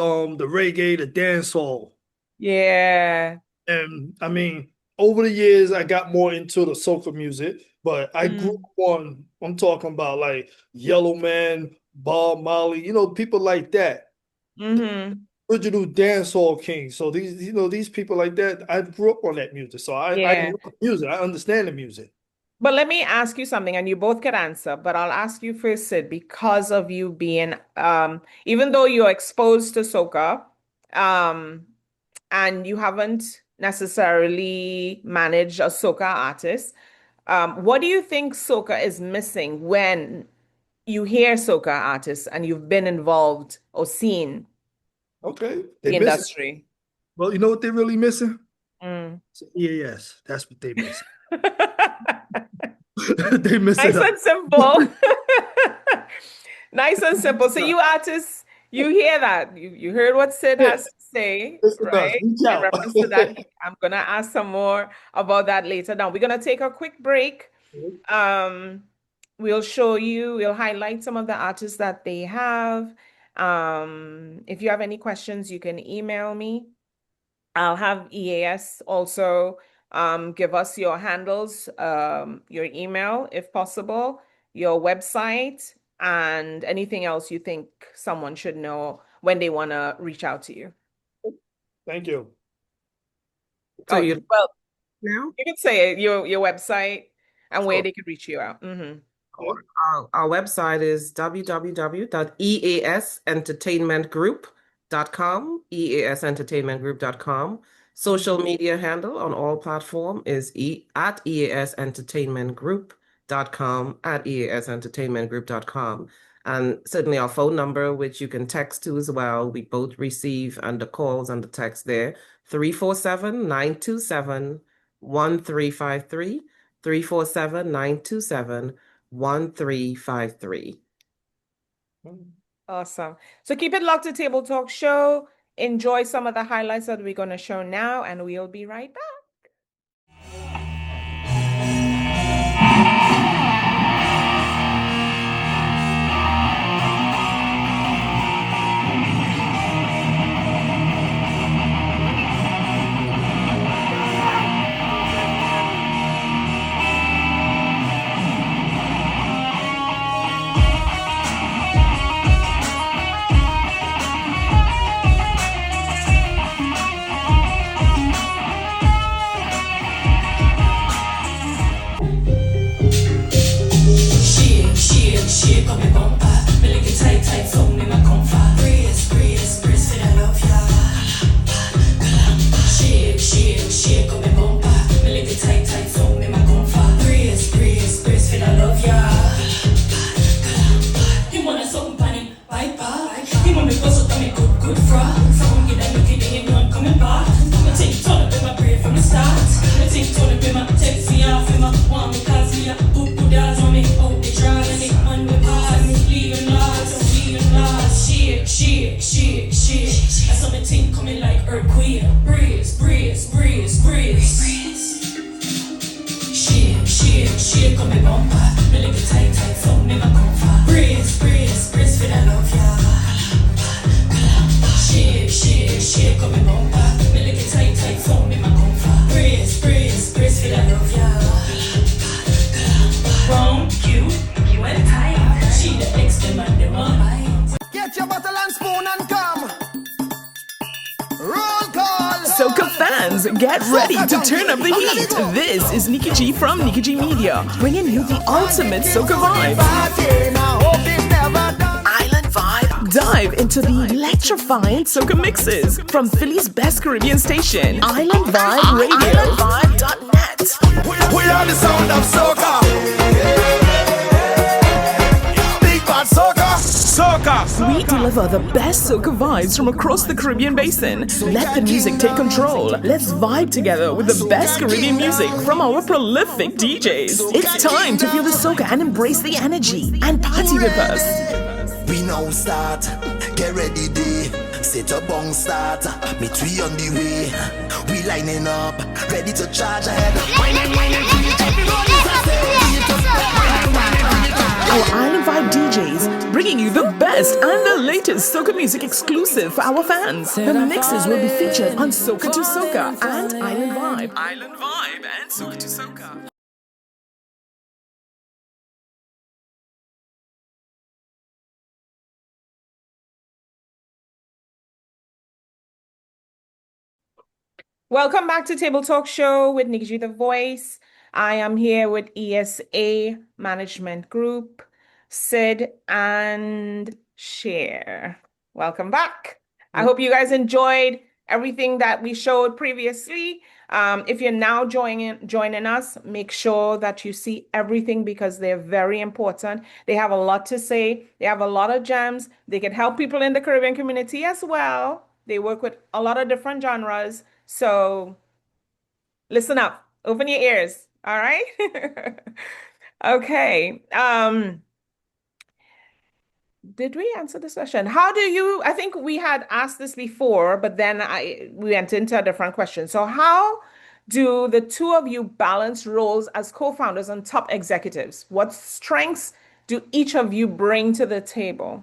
reggae, the dance hall. Yeah. And I mean, over the years, I got more into the soca music, but I grew Mm. up on, I'm talking about like Yellow Man, Bob Marley, people like that. Mm-hmm. original dancehall king. So these people like that, I grew up on that music. So I Yeah. know the music. I understand the music. But let me ask you something, and you both could answer, but I'll ask you first, Sid, because of you being, even though you're exposed to soca, um, and you haven't necessarily managed a soca artist, what do you think soca is missing when you hear soca artists and you've been involved or seen Okay. They the missing. industry? Well, you know what they're really missing? Mm. It's EAS. That's what they missing. They miss it Nice up. and simple. Nice and simple. So you artists, you hear that. You heard what Sid has to say, Listen to us. right? Reach In out. reference to that, I'm gonna ask some more about that later. Now we're gonna take a quick break. Um, we'll highlight some of the artists that they have. If you have any questions, you can email me. I'll have EAS also give us your handles, your email if possible, your website, and anything else you think someone should know when they want to reach out to you. Thank you. So Oh, you well, now? you can say it, your website and where Sure. they can reach you out. Our website is www.easentertainmentgroup.com, easentertainmentgroup.com. Social media handle on all platform is at easentertainmentgroup.com, at easentertainmentgroup.com. And certainly our phone number, which you can text to as well. We both receive and the calls and the text there, 347-927-1353, 347-927-1353. Awesome. So keep it locked to Table Talk Show. Enjoy some of the highlights that we're going to show now, and we'll be right back. Shake up my bumper, me lick it tight, tight, so me my comfort. Brace, brace, brace, for the love ya. Shake up my bumper, me lick it tight, tight, so me my comfort. Brace, brace, brace, for the love ya. You wanna something funny, piper? You want me bust up on me good, good fra? Someone get that looking, then you know I'm coming back. Me think turn up in my brain from the start. Me think turn up in my text me off in my want me cause me a good dance on me. Oh, they try and they man with pass me. Leaving lots, shake. I saw me think coming like earthquake. Breeze. Shake on me bumper. Me lick it tight, so me my comfort. Breeze, for the love ya. Shake on me bumper. Me lick it tight, so me my comfort. Breeze, for the love ya. Wrong, you and tight. Shida X, them and them on. Get your bottle and spoon and come. Roll call. Soca fans, get ready to turn up the heat. This is Nikki G from Nikki G Media, bringing you the ultimate soca vibe. Island Vibe. Dive into the electrifying soca mixes from Philly's best Caribbean station, Island Vibe Radio. IslandVibe.net. We are the sound of soca. Big bad soca. We deliver the best soca vibes from across the Caribbean basin. Let the music take control. Let's vibe together with the best Caribbean music from our prolific DJs. It's time to feel the soca and embrace the energy and party with us. We now start. Get ready, day. Set a bong start. Meet we on the way. We lining up. Ready to charge ahead. Our Island Vibe DJs bringing you the best and the latest soca music exclusive for our fans. The mixes will be featured on Soca to Soca and Island Vibe. Island Vibe and Soca to Soca. Welcome back to Table Talk Show with Nikki G The Voice. I am here with ESA Management Group, Sid and Cher. Welcome back. I hope you guys enjoyed everything that we showed previously. If you're now joining us, make sure that you see everything because they're very important. They have a lot to say. They have a lot of gems. They can help people in the Caribbean community as well. They work with a lot of different genres. So listen up, open your ears. All right. Okay. Did we answer this question? I think we had asked this before, but then we went into a different question. So how do the two of you balance roles as co-founders and top executives? What strengths do each of you bring to the table?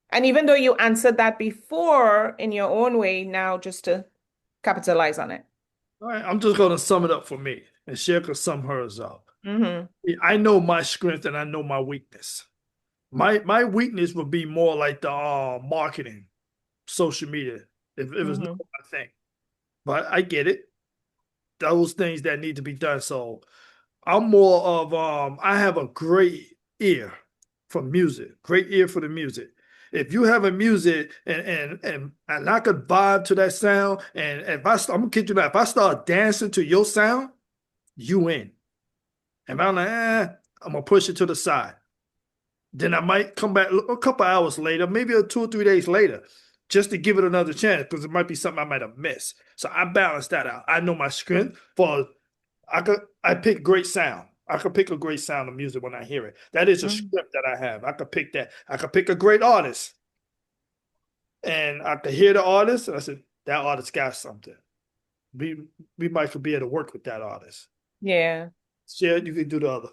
And even though you answered that before in your own way, now just to capitalize on it. All right, I'm just gonna sum it up for me, and Cher can sum hers up. I know my strength and I know my weakness. My weakness would be more like the marketing, social media, if it was not my thing. But I get it. Those things that need to be done. So I'm more of I have a great ear for music, great ear for the music. If you have a music and I could vibe to that sound, and if I'm gonna kid you not, if I start dancing to your sound, you in. And I'm like, I'm gonna push it to the side. Then I might come back a couple hours later, maybe 2 or 3 days later, just to give it another chance because it might be something I might have missed. So I balance that out. I know my strength I pick great sound. I could pick a great sound of music when I hear it. That is a script that I have. I could pick that. I could pick a great artist. And I could hear the artist, and I said, that artist got something. We might be able to work with that artist. Yeah. Cher, you can do the other.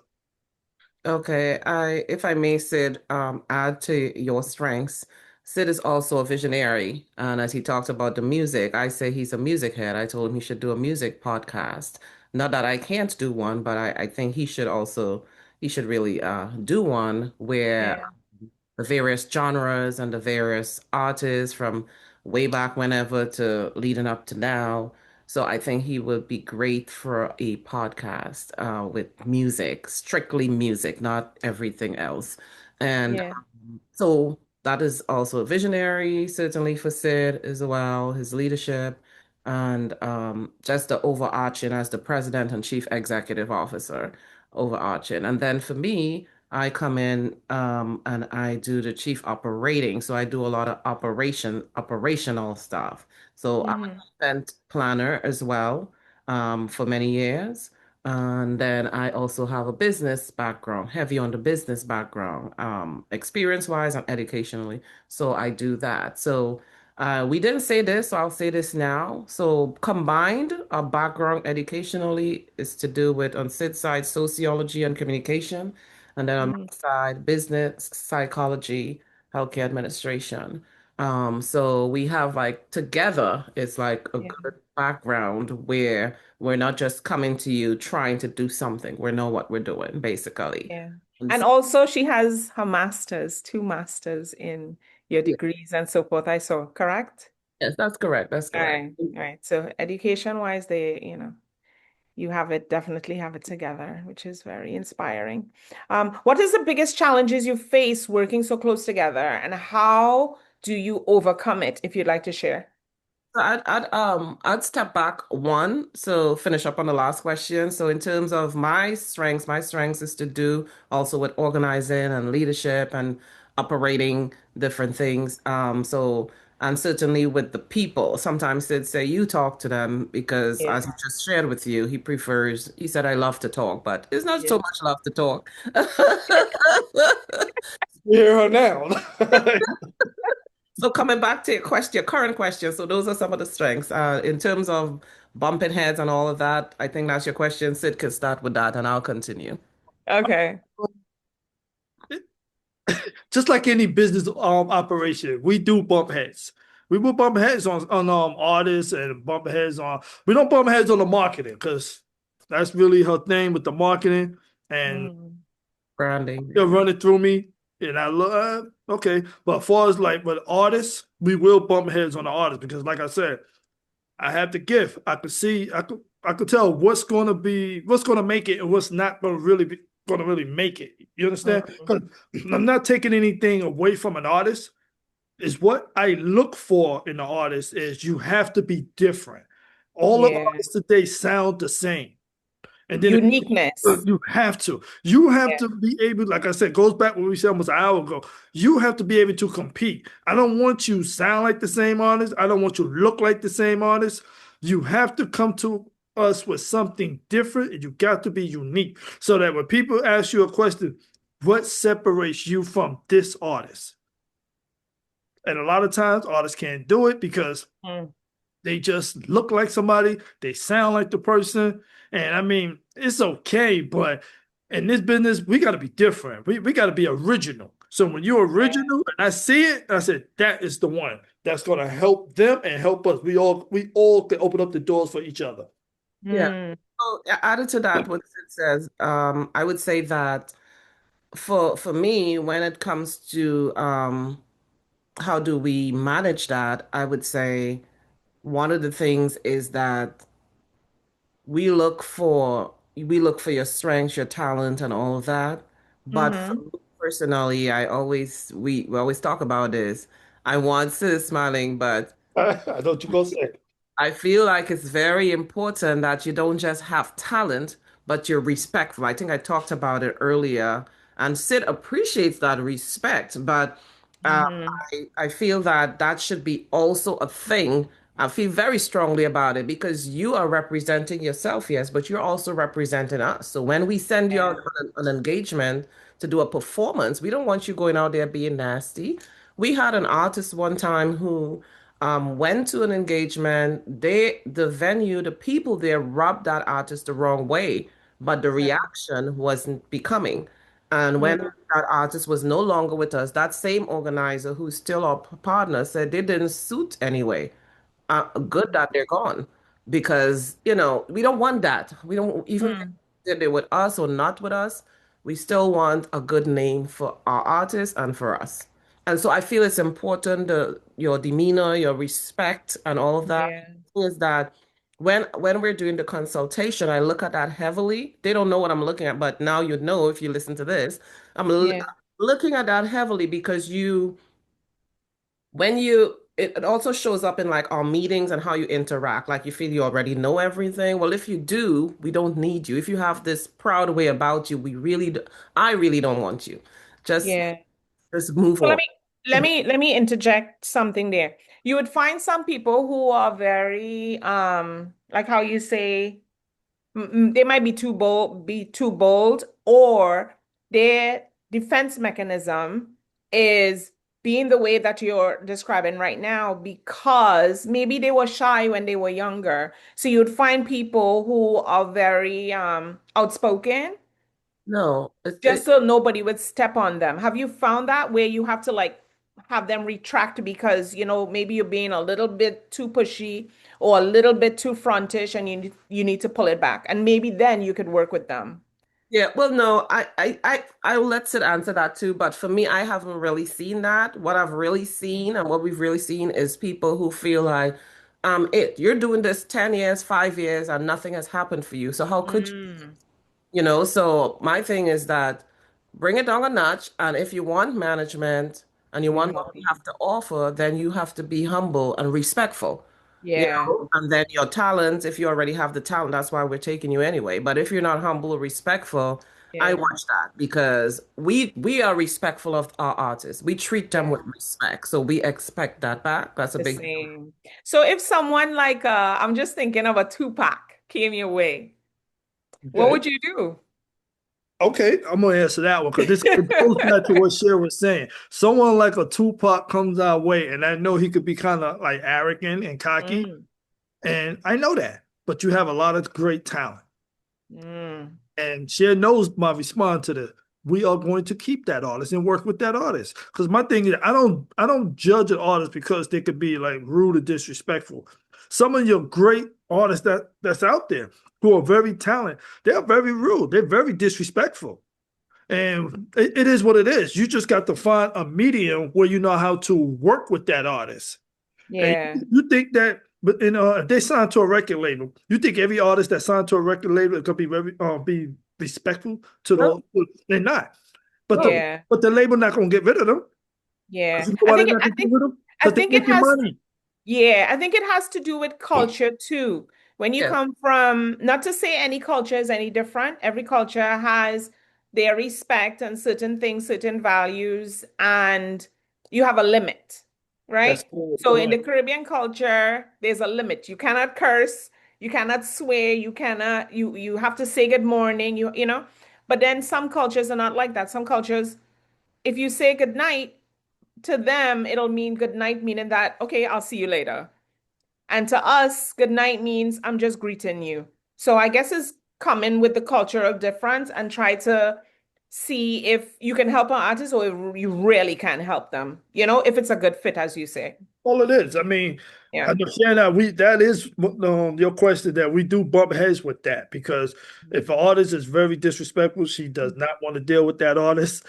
Okay, if I may, Sid, add to your strengths. Sid is also a visionary, and as he talked about the music, I say he's a music head. I told him he should do a music podcast. Not that I can't do one, but I think he should really do one where Yeah. the various genres and the various artists from way back whenever to leading up to now. So I think he would be great for a podcast with music, strictly music, not everything else. And Yeah. so that is also a visionary, certainly for Sid as well, his leadership and just the overarching as the president and chief executive officer, overarching. And then for me, I come in and I do the chief operating. So I do a lot of operational stuff. So I'm an event planner as well for many years. And then I also have a business background, heavy on the business background, experience-wise and educationally. So I do that. So we didn't say this, so I'll say this now. So combined, our background educationally is to do with on Sid's side, sociology and communication, and then on my side, business, psychology, healthcare administration. So we have like together, it's like a good background where we're not just coming to you trying to do something. We know what we're doing, basically. Yeah. And And so, also she has her masters, two masters in your yeah, degrees and so forth. I saw, correct? yes, that's correct. That's All correct. right. All right. So education wise, you definitely have it together, which is very inspiring. What is the biggest challenges you face working so close together, and how do you overcome it, if you'd like to share? So I'd step back one, so finish up on the last question. So in terms of my strengths is to do also with organizing and leadership and operating different things. So and certainly with the people, sometimes they'd say you talk to them because Yeah. as he just shared with you, he said I love to talk, but it's not Yeah. so much love to talk. You hear her now. So coming back to your current question, so those are some of the strengths. In terms of bumping heads and all of that, I think that's your question. Sid could start with that and I'll continue. Okay. Just like any business operation, we do bump heads. We will bump heads on artists and bump heads on. We don't bump heads on the marketing because that's really her thing with the marketing, and Branding. they'll run it through me, and I love okay. But as far as like with artists, we will bump heads on the artists because, like I said, I have the gift. I could see, I could tell what's going to make it and what's not going to really make it. You understand? Because I'm not taking anything away from an artist. Is what I look for in an artist is you have to be different. All of artists today sound the same. And then Uniqueness. you have to be able, like I said, goes back what we said almost an hour ago. You have to be able to compete. I don't want you sound like the same artist. I don't want you look like the same artist. You have to come to us with something different, and you got to be unique so that when people ask you a question, what separates you from this artist? And a lot of times artists can't do it because they just look like somebody, they sound like the person. And I mean, it's okay, but in this business, we got to be different. We got to be original. So when you're original and I see it, I said, that is the one that's going to help them and help us. We all can open up the doors for each other. Yeah. So added to that, what Sid says, I would say that for me, when it comes to how do we manage that, I would say one of the things is that we look for your strengths, your talent, and all of that. But for me personally, we always talk about this. I want Sis smiling, but I know what you're going to say. I feel like it's very important that you don't just have talent, but you're respectful. I think I talked about it earlier, and Sid appreciates that respect, but I feel that that should be also a thing. I feel very strongly about it because you are representing yourself, yes, but you're also representing us. So when we send you out on an engagement to do a performance, we don't want you going out there being nasty. We had an artist one time who went to an engagement. The venue, the people there rubbed that artist the wrong way, but the reaction wasn't becoming. And when that artist was no longer with us, that same organizer who's still our partner said they didn't suit anyway. Good that they're gone because, we don't want that. We don't even if they're with us or not with us, we still want a good name for our artists and for us. And so I feel it's important your demeanor, your respect, and all of that is that when we're doing the consultation, I look at that heavily. They don't know what I'm looking at, but now you know if you listen to this. I'm looking at that heavily because it also shows up in like our meetings and how you interact. Like you feel you already know everything. Well, if you do, we don't need you. If you have this proud way about you, I really don't want you. Just move So on. let me interject something there. You would find some people who are very like how you say they might be too bold, or their defense mechanism is being the way that you're describing right now because maybe they were shy when they were younger. So you'd find people who are very outspoken No, just so nobody would step on them. Have you found that where you have to like have them retract because maybe you're being a little bit too pushy or a little bit too frontish and you need to pull it back and maybe then you could work with them? yeah, well, no, I'll let Sid answer that too. But for me, I haven't really seen that. What I've really seen and what we've really seen is people who feel like, you're doing this 10 years, 5 years, and nothing has happened for you. So how could you? Mm, So my thing is that bring it down a notch. And if you want management and you want what we have to offer, then you have to be humble and respectful. yeah, And then your talent, if you already have the talent, that's why we're taking you anyway. But if you're not humble or respectful, I yeah, watch that because we are respectful of our artists. We treat them with respect. So we expect that back. That's a the big same. So if someone like I'm just thinking of a Tupac came your way, what Okay. would you do? Okay, I'm gonna answer that one because this goes back to what Cher was saying. Someone like a Tupac comes our way, and I know he could be kind of like arrogant and cocky, Mm, and I know that. But you have a lot of great talent, mm, and Cher knows my response to this. We are going to keep that artist and work with that artist. Because my thing is, I don't judge an artist because they could be like rude or disrespectful. Some of your great artists that's out there who are very talented, they're very rude. They're very disrespectful. And it is what it is. You just got to find a medium where you know how to work with that artist. And yeah. you think that But if they sign to a record label, you think every artist that signed to a record label is gonna be very be respectful to No. they're not. But Yeah. the label not gonna get rid of them. Yeah. You know why they're not gonna get rid of them? I Because they're think it making has money. Yeah, I think it has to do with culture too. When you Yes. come from, not to say any culture is any different, every culture has their respect and certain things, certain values, and you have a limit, That's right? So in the correct. Caribbean culture, there's a limit. You cannot curse, you cannot swear, you have to say good morning, you know. But then some cultures are not like that. Some cultures, if you say good night, to them, it'll mean good night, meaning that, okay, I'll see you later. And to us, good night means I'm just greeting you. So I guess it's come in with the cultural difference and try to see if you can help an artist or if you really can help them, you know, if it's a good fit, as you say. All it is. I mean, I Yeah. understand that that is your question, that we do bump heads with that, because if an artist is very disrespectful, she does not want to deal with that artist.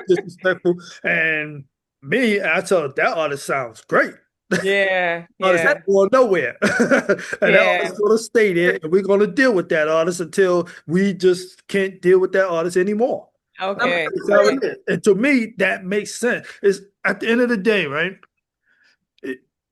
Disrespectful. And me, I tell her that artist sounds great. Yeah, Artist yeah, ain't going nowhere. And that yeah. artist gonna stay there, and we're gonna deal with that artist until we just can't deal with that artist anymore. Okay, That's how okay. it is. And to me, that makes sense. It's at the end of the day, right?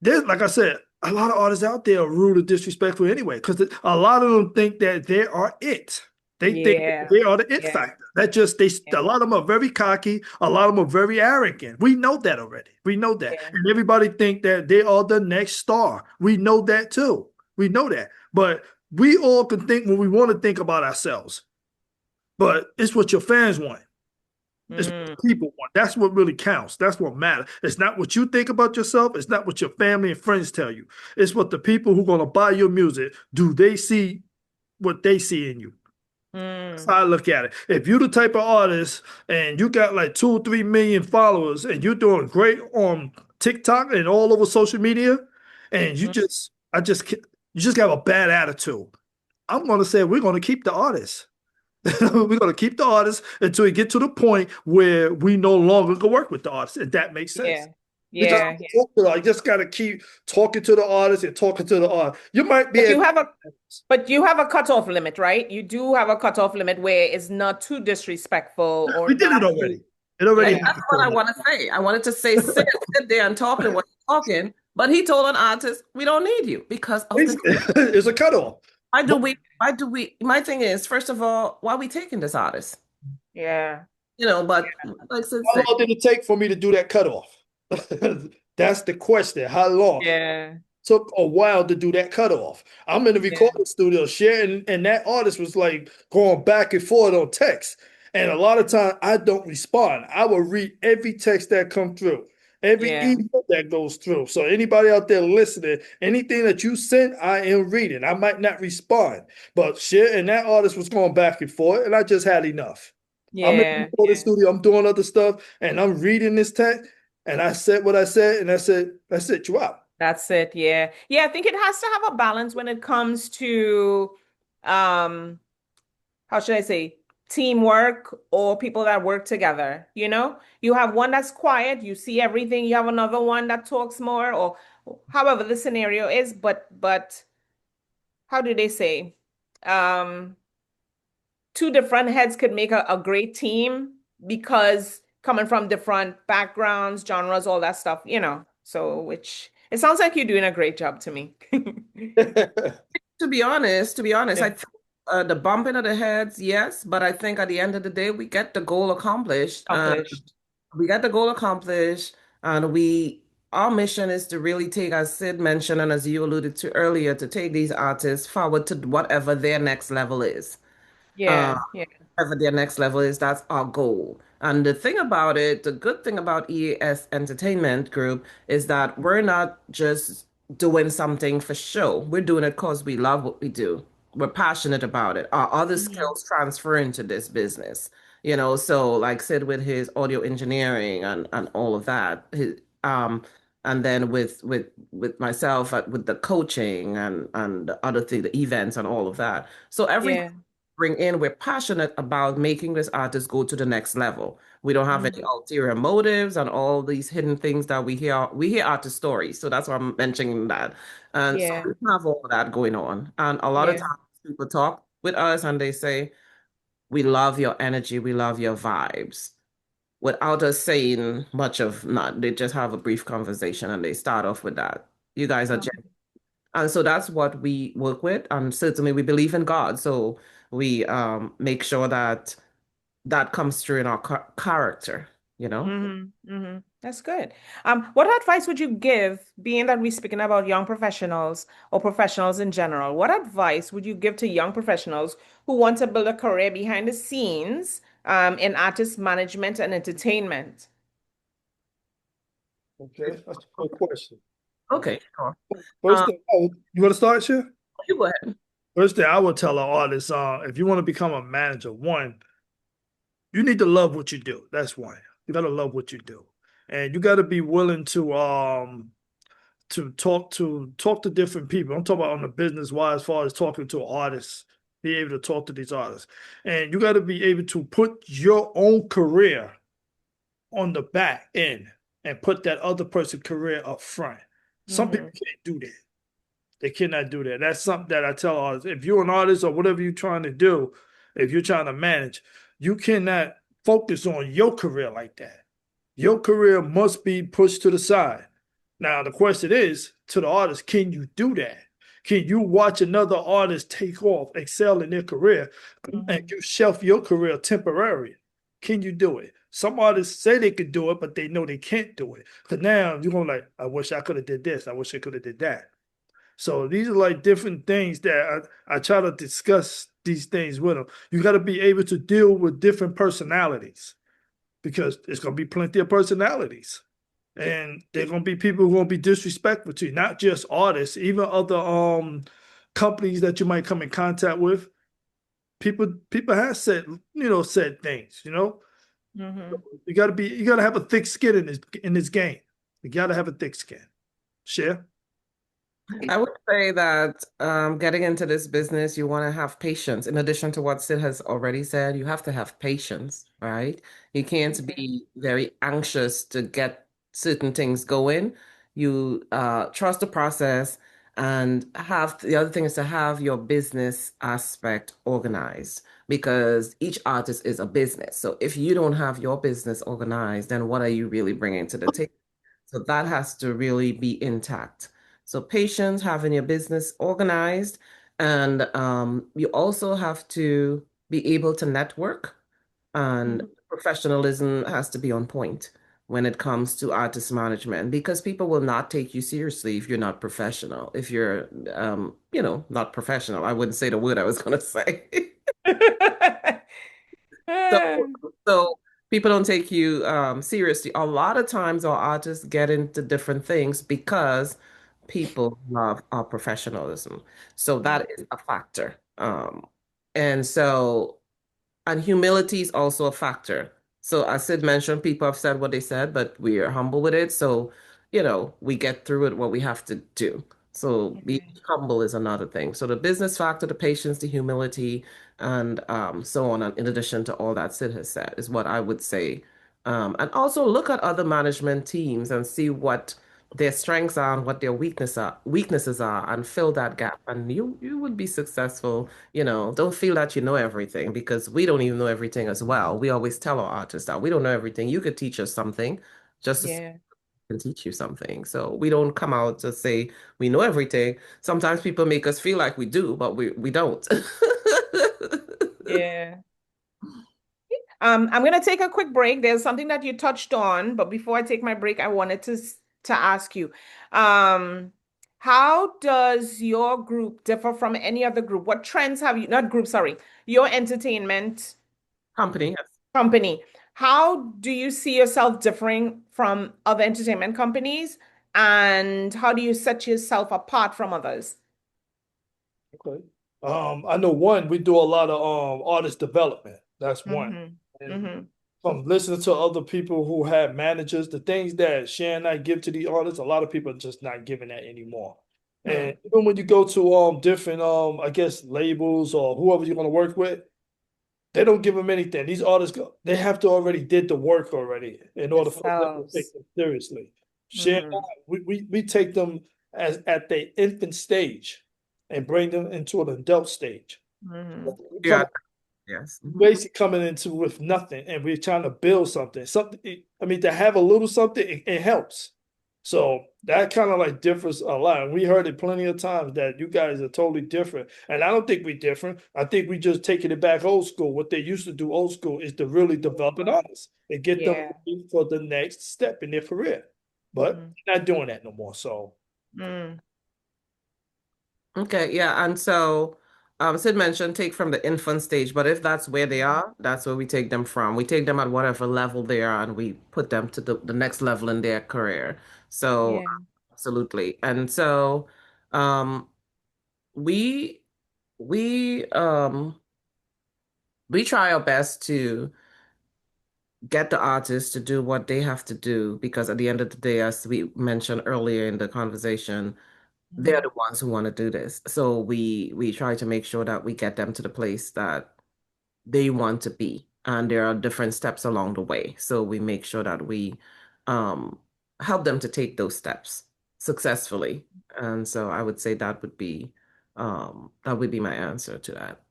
There's, like I said, a lot of artists out there are rude or disrespectful anyway, because a lot of them think that they are it. They think that Yeah, they are the it yeah, factor. That just a yeah, lot of them are very cocky. A lot of them are very arrogant. We know that already. We know that, yeah, and everybody think that they are the next star. We know that too. We know that, but we all can think when we want to think about ourselves. But it's what your fans want. It's what mm, the people want. That's what really counts. That's what matters. It's not what you think about yourself. It's not what your family and friends tell you. It's what the people who are going to buy your music, do they see what they see in you? That's mm, how I look at it. If you're the type of artist and you got like 2 or 3 million followers and you're doing great on TikTok and all over social media, and mm, you just got a bad attitude, I'm going to say we're going to keep the artist. We're going to keep the artist until we get to the point where we no longer can work with the artist, if that makes sense. yeah, You just yeah, yeah. talk to the, you just got to keep talking to the artist and talking to the artist. You might be But able you have a but you have a cutoff limit, right? You do have a cutoff limit where it's not too disrespectful or we did not it too, already. It already And yeah. that's happened. what I want to say. I wanted to say, sit there and talk and what you're talking. But he told an artist, we don't need you because of the. It's a cutoff. Why do we, my thing is, first of all, why are we taking this artist? Yeah. You know, but like Sid How said, long did it take for me to do that cutoff? That's the question. How long? Yeah. Took a while to do that cutoff. I'm in the Yeah. recording studio sharing, and that artist was like going back and forth on text. And a lot of times I don't respond. I will read every text that comes through, every Yeah. email that goes through. So anybody out there listening, anything that you send, I am reading. I might not respond, but shit, and that artist was going back and forth, and I just had enough. I'm in the Yeah. recording Yeah. studio, I'm doing other stuff, and I'm reading this text, and I said what I said, and I said, that's it, you out. That's it. Yeah. Yeah, I think it has to have a balance when it comes to um how should I say, teamwork or people that work together, you know? You have one that's quiet, you see everything, you have another one that talks more or however the scenario is, but how do they say? Um, two different heads could make a great team because coming from different backgrounds, genres, all that stuff, you know. So which it sounds like you're doing a great job to me. to be honest, Yeah. I think the bumping of the heads, yes, but I think at the end of the day, we get the goal accomplished. Accomplished. We got the goal accomplished, and our mission is to really take, as Sid mentioned, and as you alluded to earlier, to take these artists forward to whatever their next level is. Uh, Yeah, yeah, whatever their next level is, that's our goal. And the thing about it, the good thing about EAS Entertainment Group is that we're not just doing something for show. We're doing it because we love what we do. We're passionate about it. Our other Mhm. skills transfer into this business. You know, so like Sid with his audio engineering and all of that. And then with myself with the coaching and the other thing, the events and all of that. So everything Yeah, bring in, we're passionate about making this artist go to the next level. We don't have any ulterior motives and all these hidden things that we hear. We hear artist stories, so that's why I'm mentioning that. And so Yeah. we have all of that going on. And a lot of Yeah. times people talk with us and they say, we love your energy, we love your vibes, without us saying much of not. They just have a brief conversation and they start off with that. You guys are genuine. And so that's what we work with. And certainly we believe in God. So we make sure that that comes through in our character, you know? That's good. What advice would you give, being that we're speaking about young professionals or professionals in general? What advice would you give to young professionals who want to build a career behind the scenes, in artist management and entertainment? Okay, that's a good question. Okay, sure. First thing, you want to start, Cher? You go ahead. First thing I would tell an artist, if you want to become a manager, one, you need to love what you do. That's one. You gotta love what you do, and you gotta be willing to talk to different people. I'm talking about on the business wise, as far as talking to artists, be able to talk to these artists, and you got to be able to put your own career on the back end and put that other person's career up front. Some people can't do that. They cannot do that. That's something that I tell artists. If you're an artist or whatever you're trying to do, if you're trying to manage, you cannot focus on your career like that. Your career must be pushed to the side. Now, the question is to the artist, can you do that? Can you watch another artist take off, excel in their career, and you shelf your career temporarily? Can you do it? Some artists say they could do it, but they know they can't do it. Because now you're going like, I wish I could have did this. I wish I could have did that. So these are like different things that I try to discuss these things with them. You got to be able to deal with different personalities because there's going to be plenty of personalities. And there are going to be people who are going to be disrespectful to you, not just artists, even other companies that you might come in contact with. People have said things, you know. You got to have a thick skin in this game. You got to have a thick skin. Cher? I would say that getting into this business, you want to have patience. In addition to what Sid has already said, you have to have patience, right? You can't be very anxious to get certain things going. You trust the process and the other thing is to have your business aspect organized because each artist is a business. So if you don't have your business organized, then what are you really bringing to the table? So that has to really be intact. So patience, having your business organized, and you also have to be able to network, and professionalism has to be on point when it comes to artist management because people will not take you seriously if you're not professional. If you're, not professional, I wouldn't say the word I was going to say. So people don't take you seriously. A lot of times our artists get into different things because people love our professionalism. So that is a factor. And so, and humility is also a factor. So as Sid mentioned, people have said what they said, but we are humble with it. So, we get through it what we have to do. So being humble is another thing. So the business factor, the patience, the humility, and so on, and in addition to all that Sid has said, is what I would say. And also look at other management teams and see what their strengths are and what their weaknesses are, and fill that gap. And you would be successful. Don't feel that you know everything because we don't even know everything as well. We always tell our artists that we don't know everything. You could teach us something, just as can teach you something. So we don't come out to say we know everything. Sometimes people make us feel like we do, but we don't. Yeah. I'm going to take a quick break. There's something that you touched on, but before I take my break, I wanted to ask you, how does your group differ from any other group? What trends have you, not group, sorry, your entertainment Company, yes. company. How do you see yourself differing from other entertainment companies? And how do you set yourself apart from others? Okay. I know one, we do a lot of artist development. That's one. And from listening to other people who have managers, the things that Cher and I give to the artists, a lot of people are just not giving that anymore. And even when you go to different I guess labels or whoever you're gonna work with, They don't give them anything. These artists they have to already did the work already in order for them to Themselves. take them seriously. Cher and I, we take them as at the infant stage and bring them into an adult stage. We Yeah. come Yes. basically coming into with nothing, and we're trying to build something. I mean, to have a little something, it helps. So that kind of like differs a lot. And we heard it plenty of times that you guys are totally different. And I don't think we're different. I think we just taking it back old school. What they used to do old school is to really develop an artist and get them Yeah. ready for the next step in their career. But we're not doing that no more. So Okay, yeah, and so Sid mentioned take from the infant stage, but if that's where they are, that's where we take them from. We take them at whatever level they are and we put them to the next level in their career. So Yeah. absolutely. And so um we we um we try our best to get the artists to do what they have to do because at the end of the day, as we mentioned earlier in the conversation, they're the ones who want to do this. So we try to make sure that we get them to the place that they want to be. And there are different steps along the way. So we make sure that we um help them to take those steps successfully. And so I would say that would be my answer to that.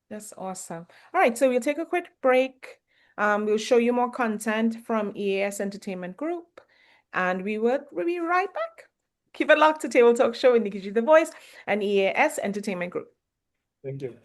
That's awesome. All right, so we'll take a quick break. We'll show you more content from EAS Entertainment Group, and we'll be right back. Keep it locked to Table Talk Show with Nikki G The Voice and EAS Entertainment Group. thank you.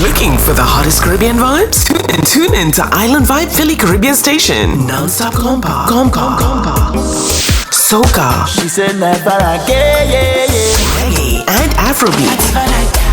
Looking for the hottest Caribbean vibes? Tune in to Island Vibe Philly Caribbean Station. Non-stop compa. Soca. She said never again, Reggae and Afrobeat.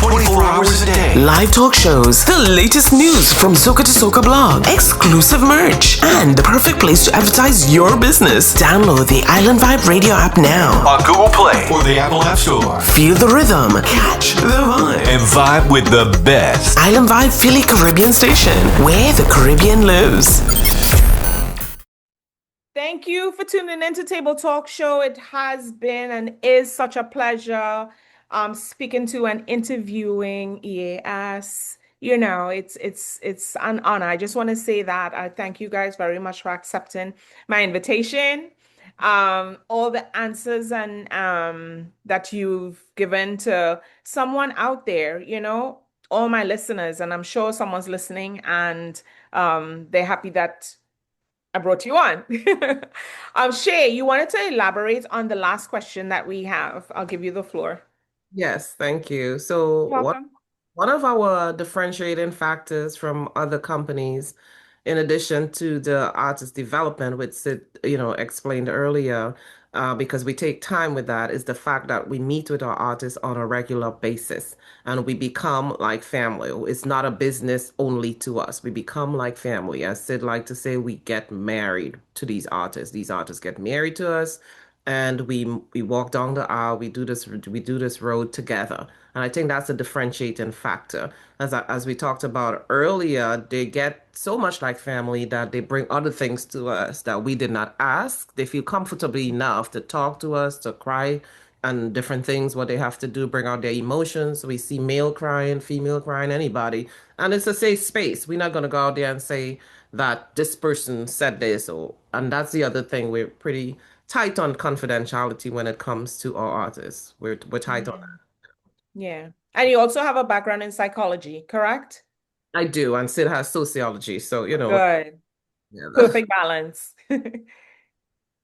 24 hours a day. Live talk shows, the latest news from Soca to Soca blog, exclusive merch, and the perfect place to advertise your business. Download the Island Vibe radio app now. On Google Play or the Apple App Store. Feel the rhythm, catch the vibe, And vibe with the best. Island Vibe Philly Caribbean Station, where the Caribbean lives. Thank you for tuning in to Table Talk Show. It has been and is such a pleasure speaking to and interviewing EAS. You know, it's an honor. I just want to say that I thank you guys very much for accepting my invitation. All the answers and that you've given to someone out there, you know, all my listeners, and I'm sure someone's listening and they're happy that I brought you on. Shay, you wanted to elaborate on the last question that we have. I'll give you the floor. Yes, thank you. So Welcome. one of our differentiating factors from other companies, in addition to the artist development, which Sid, explained earlier, because we take time with that, is the fact that we meet with our artists on a regular basis and we become like family. It's not a business only to us. We become like family. As Sid like to say, we get married to these artists. These artists get married to us and we walk down the aisle. We do this road together. And I think that's a differentiating factor. As we talked about earlier, they get so much like family that they bring other things to us that we did not ask. They feel comfortably enough to talk to us, to cry, and different things, what they have to do, bring out their emotions. We see male crying, female crying, anybody. And it's a safe space. We're not going to go out there and say that this person said this. And that's the other thing. We're pretty tight on confidentiality when it comes to our artists. We're tight on that. Yeah. And you also have a background in psychology, correct? I do, and Sid has sociology, so Good. yeah. Perfect balance.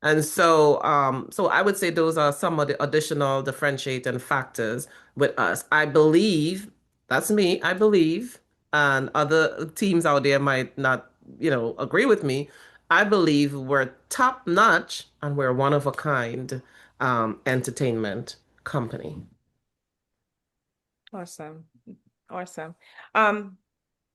And so I would say those are some of the additional differentiating factors with us. I believe, that's me, I believe, and other teams out there might not, agree with me. I believe we're top notch and we're one of a kind entertainment company. Awesome. Awesome. Um,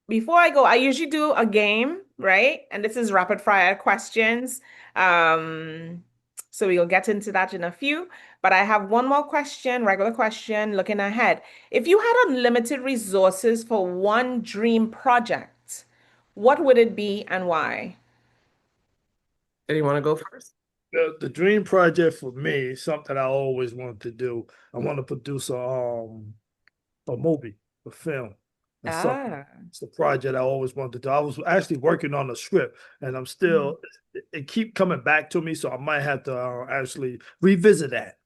Before I go, I usually do a game, right? And this is rapid fire questions. Um, so we'll get into that in a few. But I have one more question, regular question, looking ahead. If you had unlimited resources for one dream project, what would it be and why? Do you want to go first? The dream project for me is something I always wanted to do. I want to produce a movie, a film, and something. Ah. It's the project I always wanted to do. I was actually working on a script, and I'm still it keep coming back to me, so I might have to actually revisit that.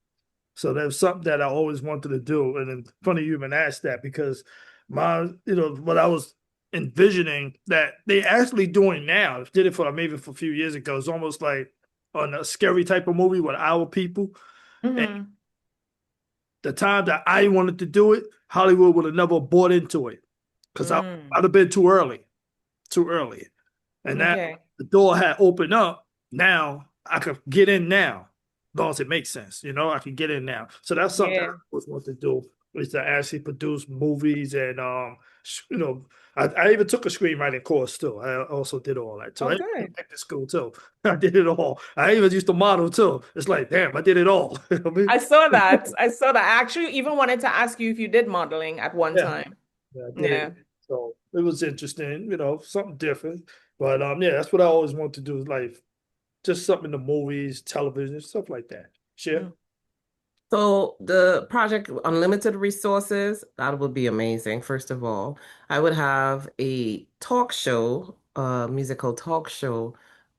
So there's something that I always wanted to do, and it's funny you even asked that because what I was envisioning that they actually doing now, did it for maybe for a few years ago. It's almost like on a scary type of movie with our people. And Mm-hmm. the time that I wanted to do it, Hollywood would have never bought into it because I'd have been too early. And that Okay. the door had opened up. Now I could get in now, as long as it makes sense. I can get in now. So that's something I Yeah. always want to do is to actually produce movies and I even took a screenwriting course too. I also did all that too. Oh, I went good. back to school too. I did it all. I even used to model too. It's like, damn, I did it all. You know what I mean? I saw that. I saw that. I actually even wanted to ask you if you did modeling at one Yeah, time. yeah, I did Yeah. it. So it was interesting, something different. But yeah, that's what I always want to do is like just something in the movies, television, stuff like that. Share. Mm. So the project Unlimited Resources, that would be amazing. First of all, I would have a talk show, a musical talk show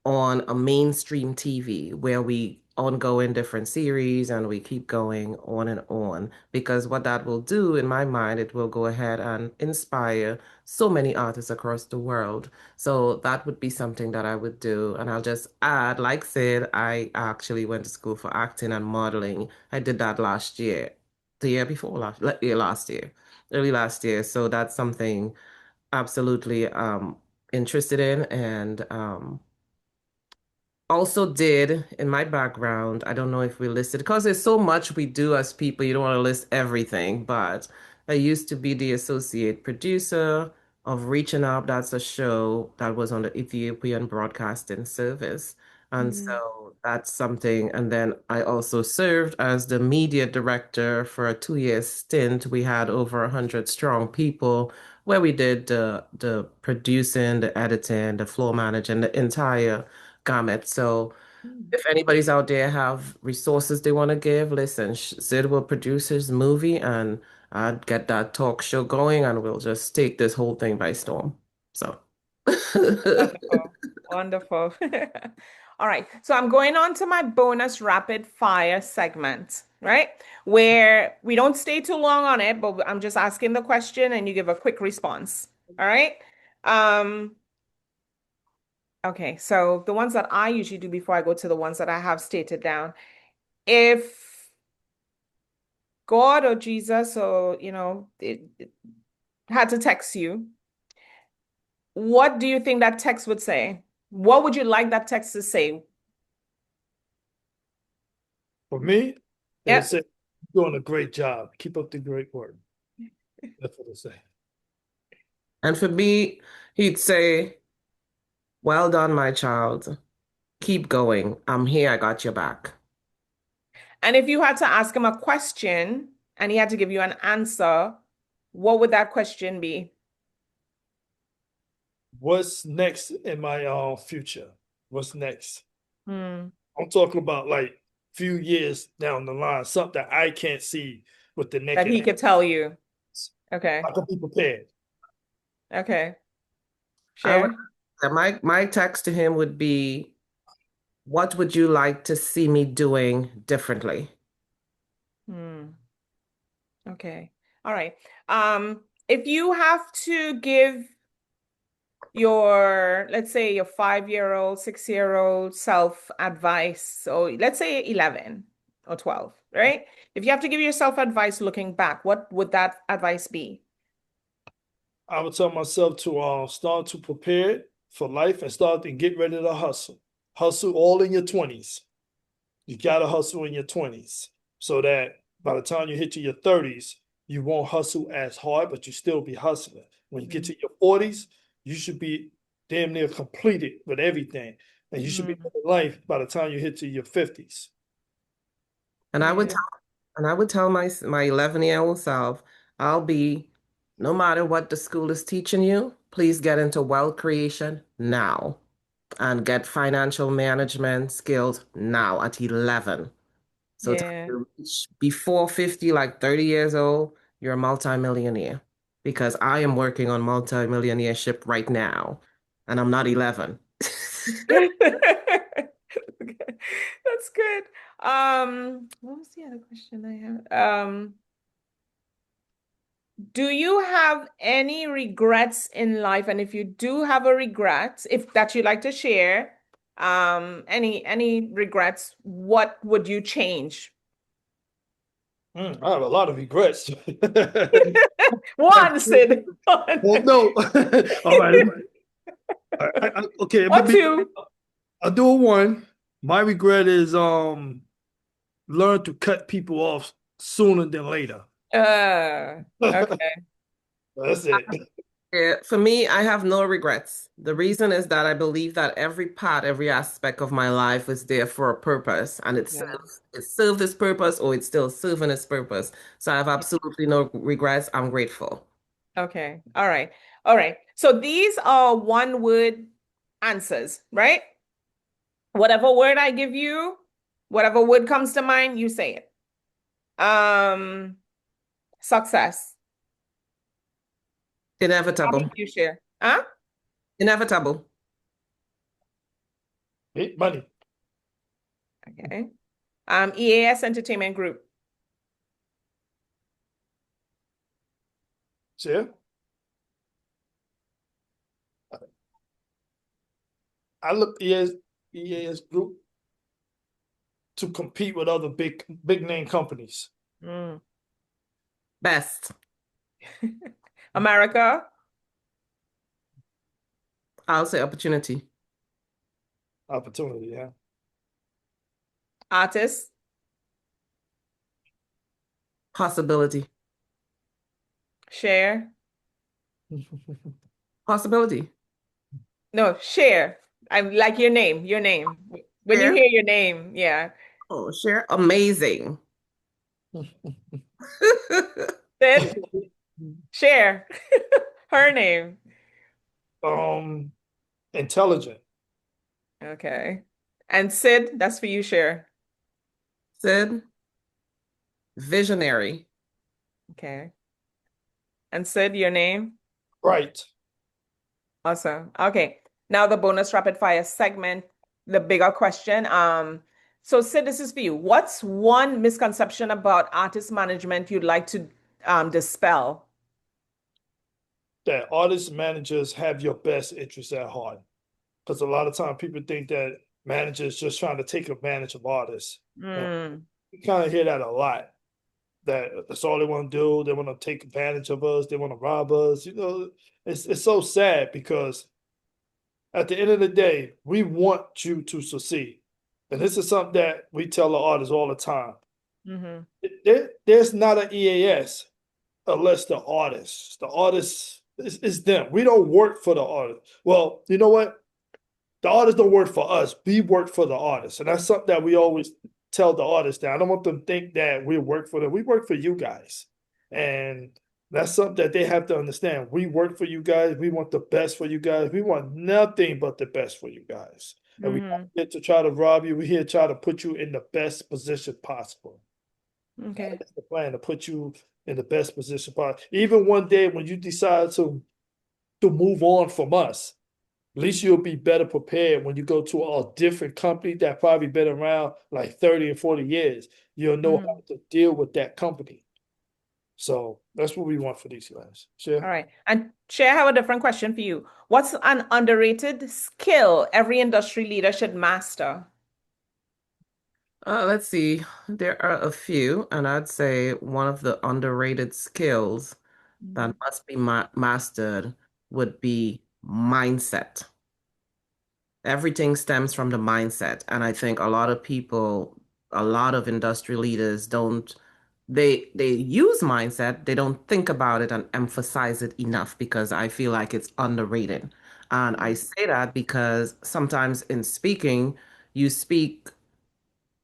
on a mainstream TV where we ongo in different series and we keep going on and on. Because what that will do, in my mind, it will go ahead and inspire so many artists across the world. So that would be something that I would do. And I'll just add, like Sid, I actually went to school for acting and modeling. I did that last year, the year before last year, early last year. So that's something absolutely interested in and also did in my background. I don't know if we listed because there's so much we do as people, you don't want to list everything, but I used to be the associate producer of Reaching Up. That's a show that was on the Ethiopian Broadcasting Service. And Mhm. so that's something. And then I also served as the media director for a 2 year stint. We had over 100 strong people where we did the producing, the editing, the floor managing, the entire gamut. So Mm. if anybody's out there have resources they want to give, listen, Sid will produce his movie and I'd get that talk show going and we'll just take this whole thing by storm. So Wonderful. Wonderful. All right. So I'm going on to my bonus rapid fire segment, right? Where we don't stay too long on it, but I'm just asking the question and you give a quick response. All right. Um, okay. So the ones that I usually do before I go to the ones that I have stated down. If God or Jesus or, it had to text you, what do you think that text would say? What would you like that text to say? For me, it would Yep. say, "You're doing a great job. Keep up the great work." That's what it say. and for me, he'd say, well done, my child. Keep going. I'm here. I got your back. And if you had to ask him a question and he had to give you an answer, what would that question be? What's next in my future? What's next? Hmm. I'm talking about like few years down the line, something that I can't see with the That naked he eye. could tell you. Okay. I can be prepared. Okay. I would, Share. my text to him would be, what would you like to see me doing differently? Hmm. Okay. All right. If you have to give your, let's say your 5-year-old, 6-year-old self advice, so let's say 11 or 12, right? If you have to give yourself advice looking back, what would that advice be? I would tell myself to start to prepare for life and start and get ready to hustle. Hustle all in your 20s. You got to hustle in your 20s so that by the time you hit to your 30s, you won't hustle as hard, but you still be hustling. When you get to your 40s, you should be damn near completed with everything. And you should be living life by the time you hit to your 50s. And I would tell my 11-year-old self, no matter what the school is teaching you, please get into wealth creation now and get financial management skills now at 11. So before 50, like 30 years old, you're a multimillionaire. Because I am working on multimillionaireship right now, and I'm not 11. That's good. What was the other question I had? Do you have any regrets in life? And if you do have a regret, if that you'd like to share, any regrets, what would you change? I have a lot of regrets. One, Sid. Well, no. All right. Okay. Or two. I'll do one. My regret is learn to cut people off sooner than later. Okay. That's it. Yeah, for me, I have no regrets. The reason is that I believe that every aspect of my life is there for a purpose, and it served its purpose, or it's still serving its purpose. So I have absolutely no regrets. I'm grateful. Okay. All right. So these are one-word answers, right? Whatever word I give you, whatever word comes to mind, you say it. Success. Inevitable. You share. Huh? Inevitable. Money. Okay. EAS Entertainment Group. Share. I look EAS Group to compete with other big name companies. Best. America. I'll say opportunity. Opportunity, yeah. Artist. Possibility. Share. Possibility. No, share. I like your name. When you hear your name, yeah. Oh, share. Amazing. Then share. Her name. Intelligent. Okay. And Sid, that's for you, share. Sid, visionary. Okay. And Sid, your name? Right. Awesome. Okay. Now the bonus rapid fire segment, the bigger question. So Sid, this is for you. What's one misconception about artist management you'd like to dispel? That artist managers have your best interests at heart. Because a lot of times people think that managers just trying to take advantage of artists. You kind of hear that a lot. That's all they want to do. They want to take advantage of us. They want to rob us. You know, it's so sad because at the end of the day, we want you to succeed. And this is something that we tell the artists all the time. There's not an EAS unless the artist is them. We don't work for the artist. Well, you know what? The artists don't work for us. We work for the artists. And that's something that we always tell the artists that I don't want them to think that we work for them. We work for you guys. And that's something that they have to understand. We work for you guys. We want the best for you guys. We want nothing but the best for you guys. And we're not here to try to rob you. We're here to try to put you in the best position possible. Okay. That's the plan, to put you in the best position possible. Even one day when you decide to move on from us, at least you'll be better prepared when you go to a different company that probably been around like 30 and 40 years. You'll know how to deal with that company. So that's what we want for these guys. Cher? All right. And Cher, I have a different question for you. What's an underrated skill every industry leader should master? Let's see. There are a few, and I'd say one of the underrated skills that must be mastered would be mindset. Everything stems from the mindset. And I think a lot of people, a lot of industry leaders don't they use mindset, they don't think about it and emphasize it enough because I feel like it's underrated. And I say that because sometimes in speaking, you speak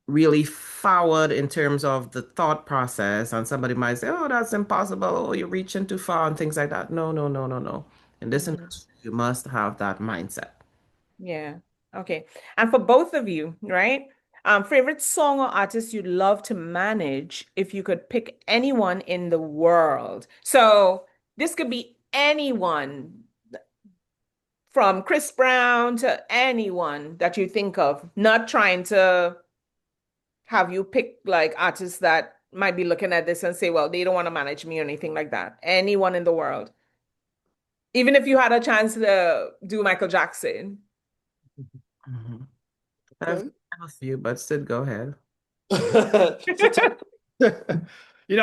really forward in terms of the thought process, and somebody might say, "Oh, that's impossible. Oh, you're reaching too far," and things like that. No, no, no, no, no. In this Mhm. industry, you must have that mindset. Yeah. Okay. And for both of you, right? Favorite song or artist you'd love to manage if you could pick anyone in the world. So this could be anyone from Chris Brown to anyone that you think of, not trying to have you pick like artists that might be looking at this and say, well, they don't want to manage me or anything like that. Anyone in the world. Even if you had a chance to do Michael Jackson. Mhm. Okay. I have a few, but Sid, go ahead. Sometimes, I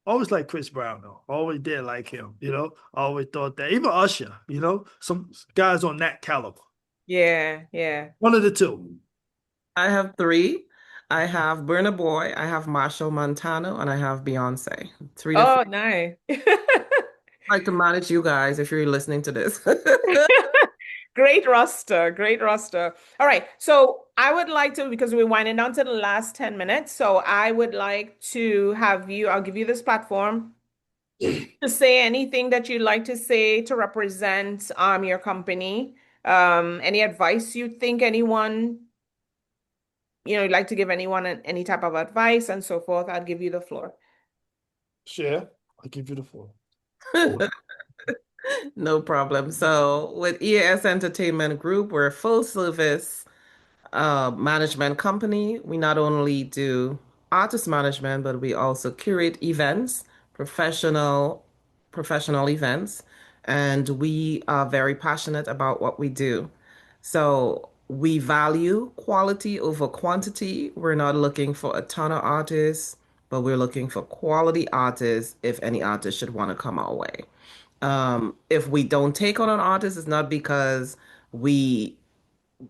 always like Chris Brown though. Always did like him, I always thought that. Even Usher, some guys on that caliber. Yeah, yeah. One of the two. I have three. I have Burna Boy, I have Marshall Montano, and I have Beyonce. Three different. Oh, nice. I like to manage you guys if you're listening to this. Great roster, great roster. All right, so I would like to, because we're winding down to the last 10 minutes, so I would like to have you, I'll give you this platform to say anything that you'd like to say to represent your company. Any advice you think anyone, you'd like to give anyone any type of advice and so forth. I'll give you the floor. Share. I'll give you the floor. No problem. So with EAS Entertainment Group, we're a full service management company. We not only do artist management, but we also curate events, professional events, and we are very passionate about what we do. So we value quality over quantity. We're not looking for a ton of artists, but we're looking for quality artists if any artist should want to come our way. If we don't take on an artist, it's not because we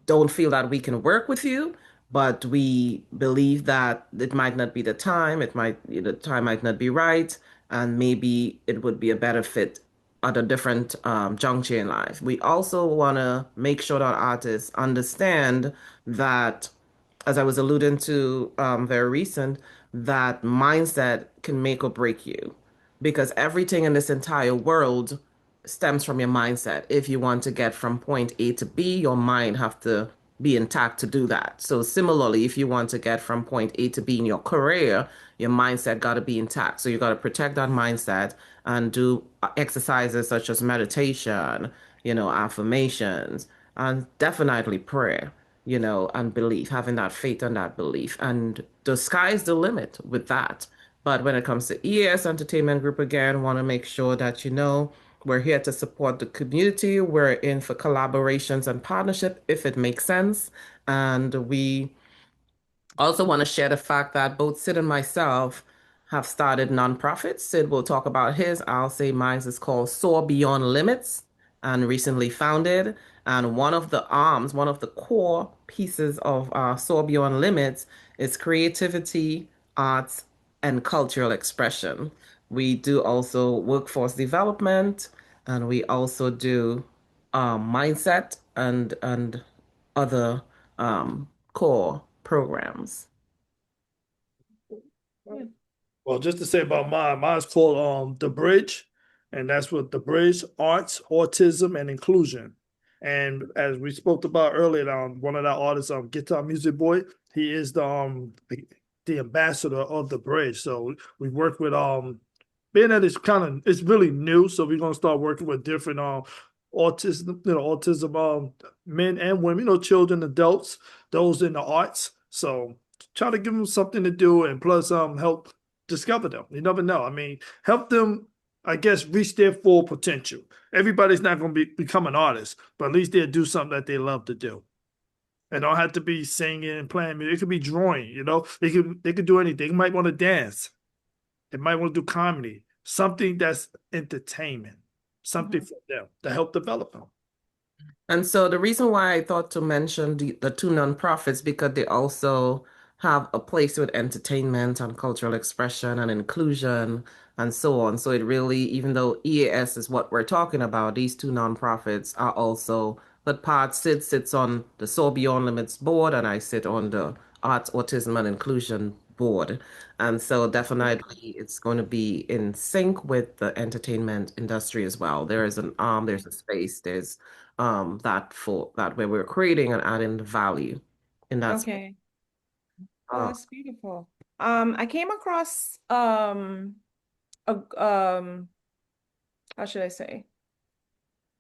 don't feel that we can work with you, but we believe that it might not be the time, the time might not be right, and maybe it would be a better fit at a different juncture in life. We also want to make sure that artists understand that, as I was alluding to very recent, that mindset can make or break you because everything in this entire world stems from your mindset. If you want to get from point A to B, your mind have to be intact to do that. So similarly, if you want to get from point A to B in your career, your mindset got to be intact. So you got to protect that mindset and do exercises such as meditation, affirmations, and definitely prayer, and belief, having that faith and that belief. And the sky's the limit with that. But when it comes to EAS Entertainment Group, again, want to make sure that we're here to support the community. We're in for collaborations and partnership if it makes sense. And we also want to share the fact that both Sid and myself have started nonprofits. Sid will talk about his. I'll say mine is called Soar Beyond Limits and recently founded. And one of the core pieces of Soar Beyond Limits is creativity, arts, and cultural expression. We do also workforce development, and we also do mindset and other core programs. Yeah. Well, just to say about mine's called The Bridge, and that's what The Bridge Arts, Autism, and Inclusion. And as we spoke about earlier, one of our artists, GuitarMusicBoy, he is the ambassador of The Bridge. So we work with being that it's really new, so we're gonna start working with different autism men and women, children, adults, those in the arts. So try to give them something to do, and plus help discover them. You never know. I mean, help them, I guess, reach their full potential. Everybody's not going to become an artist, but at least they'll do something that they love to do. And don't have to be singing and playing music. It could be drawing, They could do anything. They might want to dance. They might want to do comedy. Something that's entertainment. Something for them to help develop them. And so the reason why I thought to mention the two nonprofits because they also have a place with entertainment and cultural expression and inclusion and so on. So it really, even though EAS is what we're talking about, these two nonprofits are also, but part Sid sits on the Soar Beyond Limits board and I sit on the Arts, Autism and Inclusion board. And so definitely it's going to be in sync with the entertainment industry as well. There is an arm, there's a space, there's that for that where we're creating and adding the value in that space. Okay. Oh, Uh, that's beautiful. I came across a how should I say?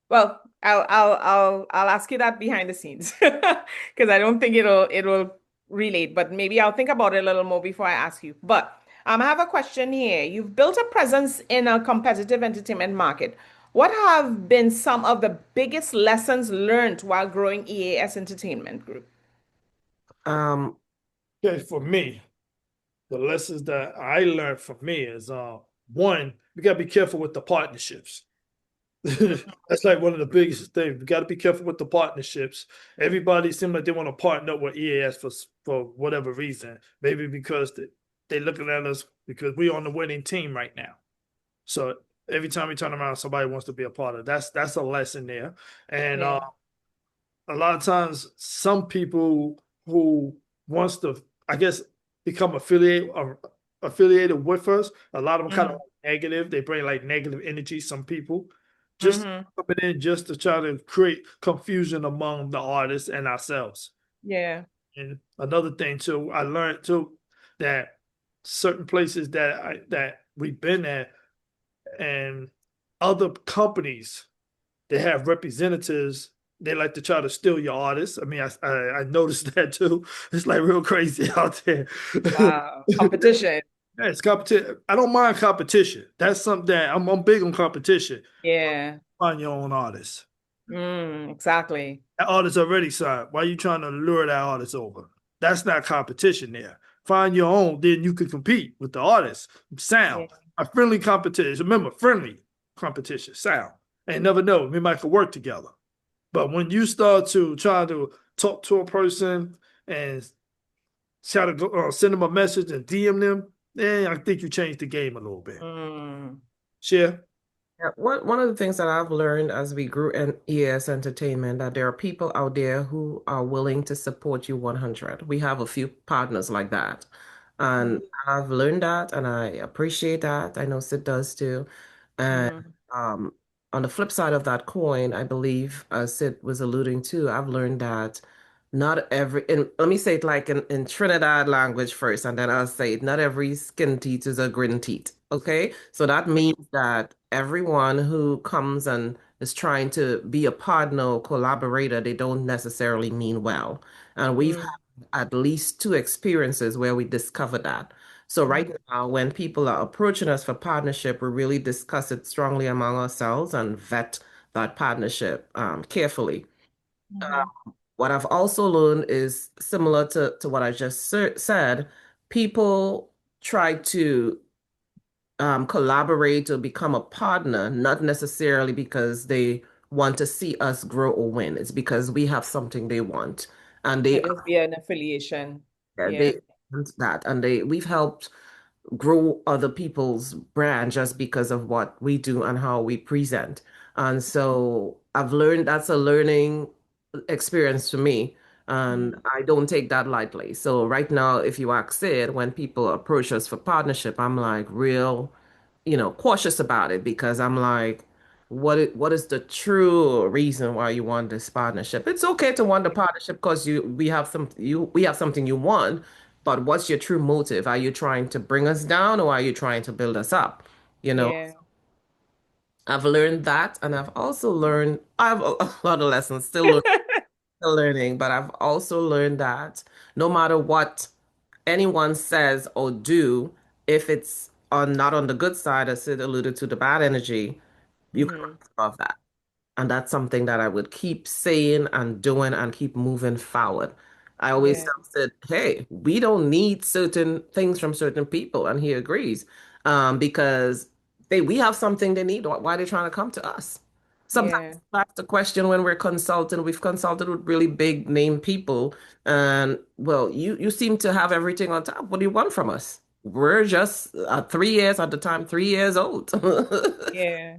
Well, I'll ask you that behind the scenes because I don't think it'll relate, but maybe I'll think about it a little more before I ask you. But I have a question here. You've built a presence in a competitive entertainment market. What have been some of the biggest lessons learned while growing EAS Entertainment Group? um, Okay, for me, the lessons that I learned from me is one, we gotta be careful with the partnerships. That's like one of the biggest things. We got to be careful with the partnerships. Everybody seems like they want to partner up with EAS for whatever reason. Maybe because they looking at us because we're on the winning team right now. So every time we turn around, somebody wants to be a part of it. That's a lesson there. And Yeah. a lot of times, some people who wants to, I guess, become affiliated with us, a lot of them kind of negative. They bring like negative energy. Some people just coming in just to try to create confusion among the artists and ourselves. Yeah. And another thing too, I learned too that certain places that we've been at and other companies they have representatives. They like to try to steal your artists. I mean, I noticed that too. It's like real crazy out there. Wow. Competition. Yeah, it's competition. I don't mind competition. That's something that I'm big on competition. Yeah. Find your own artist. Exactly. That artist already signed. Why are you trying to lure that artist over? That's not competition there. Find your own, then you can compete with the artist. Sound. Yeah. A friendly competition. Remember, friendly competition. Sound. And never know. We might could work together. But when you start to try to talk to a person and try to go, send them a message and DM them, I think you changed the game a little bit. Share. Yeah, one of the things that I've learned as we grew in ES Entertainment that there are people out there who are willing to support you 100. We have a few partners like that. And I've learned that and I appreciate that. I know Sid does too. And um, on the flip side of that coin, I believe, as Sid was alluding to, I've learned that not every, and let me say it like in Trinidad language first, and then I'll say it, not every skin teeth is a grin teeth. Okay? So that means that everyone who comes and is trying to be a partner or collaborator, they don't necessarily mean well. And we've had at least two experiences where we discovered that. So right now, when people are approaching us for partnership, we really discuss it strongly among ourselves and vet that partnership carefully. What I've also learned is similar to what I just said, people try to collaborate or become a partner, not necessarily because they want to see us grow or win. It's because we have something they want. And Might just be an affiliation. Yeah. they want that. And we've helped grow other people's brand just because of what we do and how we present. And so I've learned that's a learning experience for me. And I don't take that lightly. So right now, if you ask Sid, when people approach us for partnership, I'm like real, cautious about it because I'm like, what is the true reason why you want this partnership? It's okay to want the partnership because we have something you want, but what's your true motive? Are you trying to bring us down or are you trying to build us up? You know, Yeah. I've learned that, and I've also learned I have a lot of lessons still learning, but I've also learned that no matter what anyone says or do, if it's not on the good side, as Sid alluded to, the bad energy, you can rise above that. And that's something that I would keep saying and doing and keep moving forward. I always Yeah. tell Sid, hey, we don't need certain things from certain people, and he agrees. Because we have something they need. Why are they trying to come to us? sometimes that's the question when we're consulting. We've consulted with really big name people, and well, you seem to have everything on top. What do you want from us? We're just 3 years at the time, 3 years old. Yeah.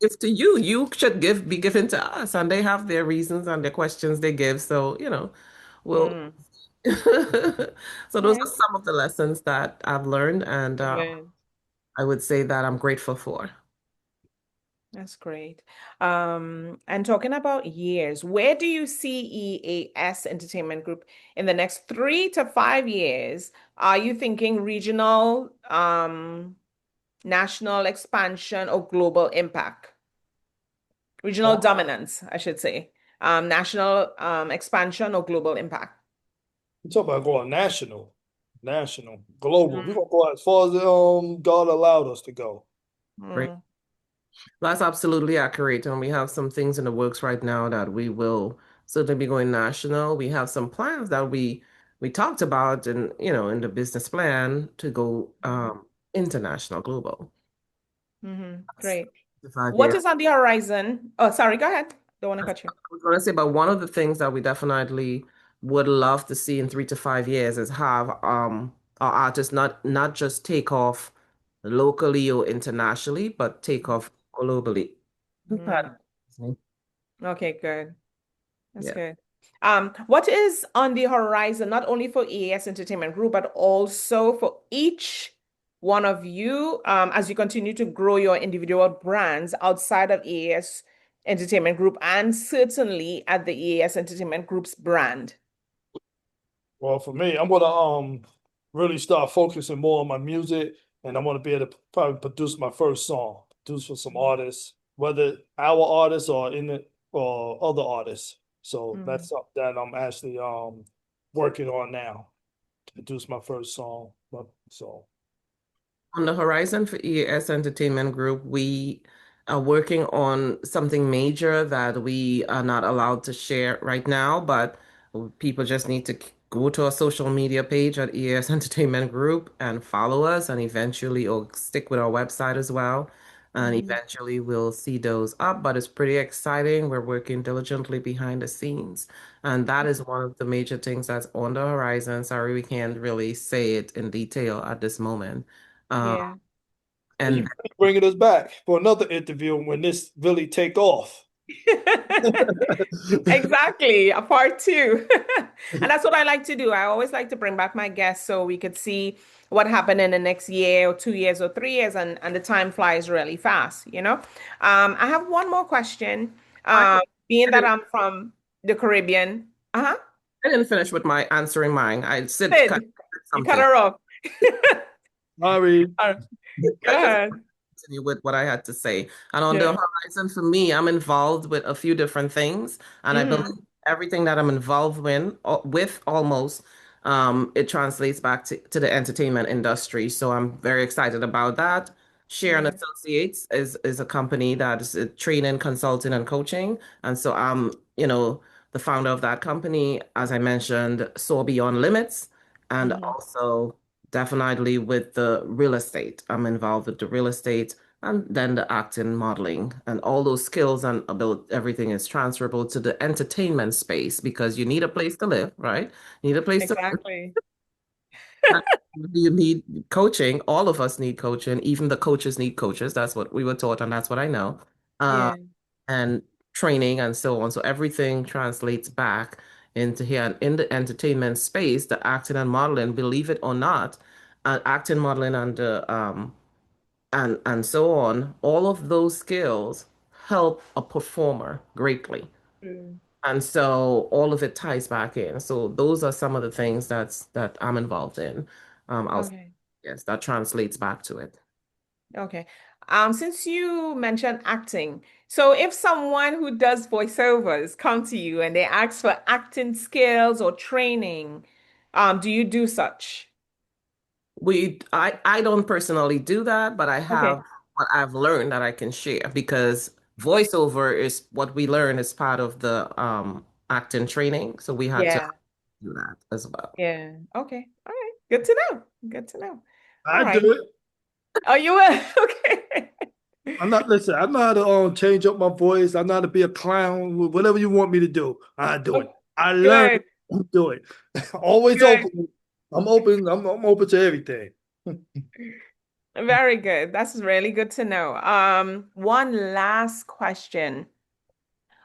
It's to you. You should be given to us, and they have their reasons and their questions they give. So, we'll. Mm. So those are Okay. some of the lessons that I've learned, and Good. I would say that I'm grateful for. That's great. And talking about years, where do you see EAS Entertainment Group in the next 3 to 5 years? Are you thinking regional, national expansion, or global impact? Regional dominance, I should say. National expansion or global impact? You talk about going national, global. We're Mm, gonna go as far as God allowed us to go. Great. mm, That's absolutely accurate. And we have some things in the works right now that we will certainly be going national. We have some plans that we talked about and in the business plan to go international, global. great. The five What year. is on the horizon? Oh, sorry, go ahead. Don't want to cut you. I was going to say, but one of the things that we definitely would love to see in 3 to 5 years is have our artists not just take off locally or internationally, but take off globally. Mm, Pardon me. okay, good. That's Yeah. good. What is on the horizon, not only for EAS Entertainment Group, but also for each one of you, as you continue to grow your individual brands outside of EAS Entertainment Group and certainly at the EAS Entertainment Group's brand? Well, for me, I'm gonna really start focusing more on my music, and I want to be able to probably produce my first song, produce for some artists, whether our artists or in it or other artists. So that's something that I'm actually working on now to produce my first song. So On the horizon for EAS Entertainment Group, we are working on something major that we are not allowed to share right now, but people just need to go to our social media page at EAS Entertainment Group and follow us, and eventually, or stick with our website as well. And eventually, we'll see those up, but it's pretty exciting. We're working diligently behind the scenes. And that is one of the major things that's on the horizon. Sorry, we can't really say it in detail at this moment. Um, Yeah. you and bringing us back for another interview when this really take off. Exactly, a part two. And that's what I like to do. I always like to bring back my guests so we could see what happened in the next year or 2 years or 3 years, and the time flies really fast. I have one more question. I, Being I that didn't, I'm from the Caribbean. Uh-huh. I didn't finish with my answering mine. I said Sid, you cut something. her off. Sorry. All right, go I just ahead. continue with what I had to say. And on the Yeah. horizon for me, I'm involved with a few different things, and I believe everything that I'm involved with almost, it translates back to the entertainment industry. So I'm very excited about that. Share and Yeah. Associates is a company that is training, consulting, and coaching. And so I'm, the founder of that company, as I mentioned, Soar Beyond Limits, and also definitely with the real estate. I'm involved with the real estate and then the acting, modeling, and all those skills and ability, everything is transferable to the entertainment space because you need a place to live, right? You need a place to live. Exactly. And you need coaching. All of us need coaching. Even the coaches need coaches. That's what we were taught, and that's what I know. Uh, Yeah. and training and so on. So everything translates back into here. And in the entertainment space, the acting and modeling, believe it or not, acting, modeling, and so on, all of those skills help a performer greatly. Mm. And so all of it ties back in. So those are some of the things that I'm involved in. Okay. Yes, that translates back to it. Okay. Since you mentioned acting, so if someone who does voiceovers come to you and they ask for acting skills or training, do you do such? I don't personally do that, but I Okay. have what I've learned that I can share because voiceover is what we learn as part of the acting training. So we had to Yeah. do that as well. Yeah. Okay. All right. Good to know. Good to know. All I do right. it. Oh, you will? Okay. Listen, I know how to change up my voice. I know how to be a clown. Whatever you want me to do, I do it. I learn Good. to do it. Always Good. open. I'm open. I'm open to everything. Very good. That's really good to know. One last question.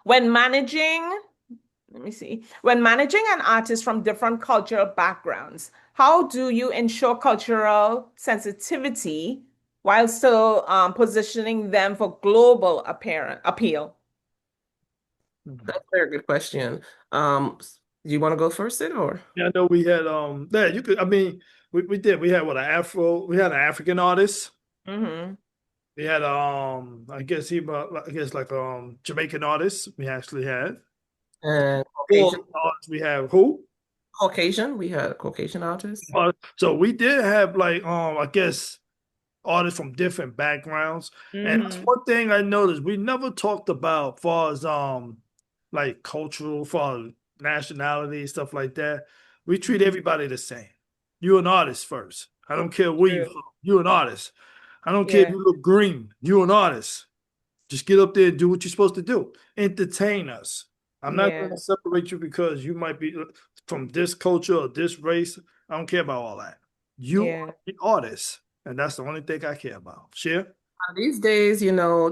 When managing, let me see, when managing an artist from different cultural backgrounds, how do you ensure cultural sensitivity while still positioning them for global appeal? That's a very good question. You want to go first, Sid, or? Yeah, I know we had yeah, you could I mean we did. We had we had an African artist. Mm-hmm. We had I guess like Jamaican artist we actually had. And Four Caucasian. artists we have who? Caucasian. We had Caucasian artists. So we did have like I guess artists from different backgrounds. And that's Mm-hmm. one thing I noticed. We never talked about far as like cultural, far as nationality, stuff like that. We treat everybody the same. You're an artist first. I don't care where you're True. from. You're an artist. I don't care if Yeah. you look green. You're an artist. Just get up there and do what you're supposed to do. Entertain us. I'm not going Yeah. to separate you because you might be from this culture or this race. I don't care about all that. You Yeah. are the artist, and that's the only thing I care about. Share? These days,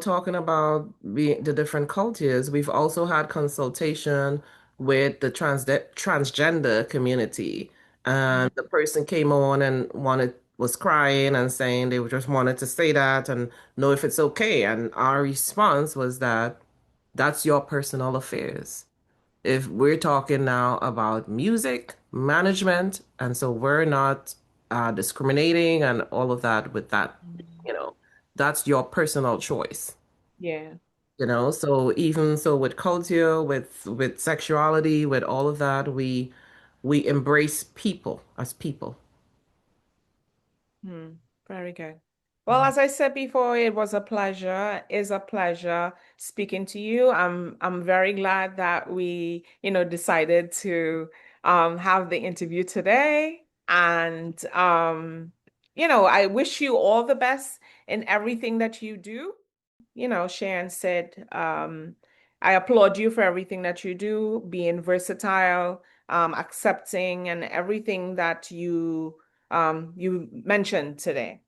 talking about the different cultures, we've also had consultation with the transgender community. And the person came on and was crying and saying they just wanted to say that and know if it's okay. And our response was that that's your personal affairs. If we're talking now about music management, and so we're not discriminating and all of that with that, you know, that's your personal choice. Yeah. So even so with culture, with sexuality, with all of that, we embrace people as people. Hmm. Very good. Well, as I said before, it was a pleasure, is a pleasure speaking to you. I'm very glad that we, decided to have the interview today. And I wish you all the best in everything that you do. Sharon said, I applaud you for everything that you do, being versatile, accepting, and everything that you mentioned today.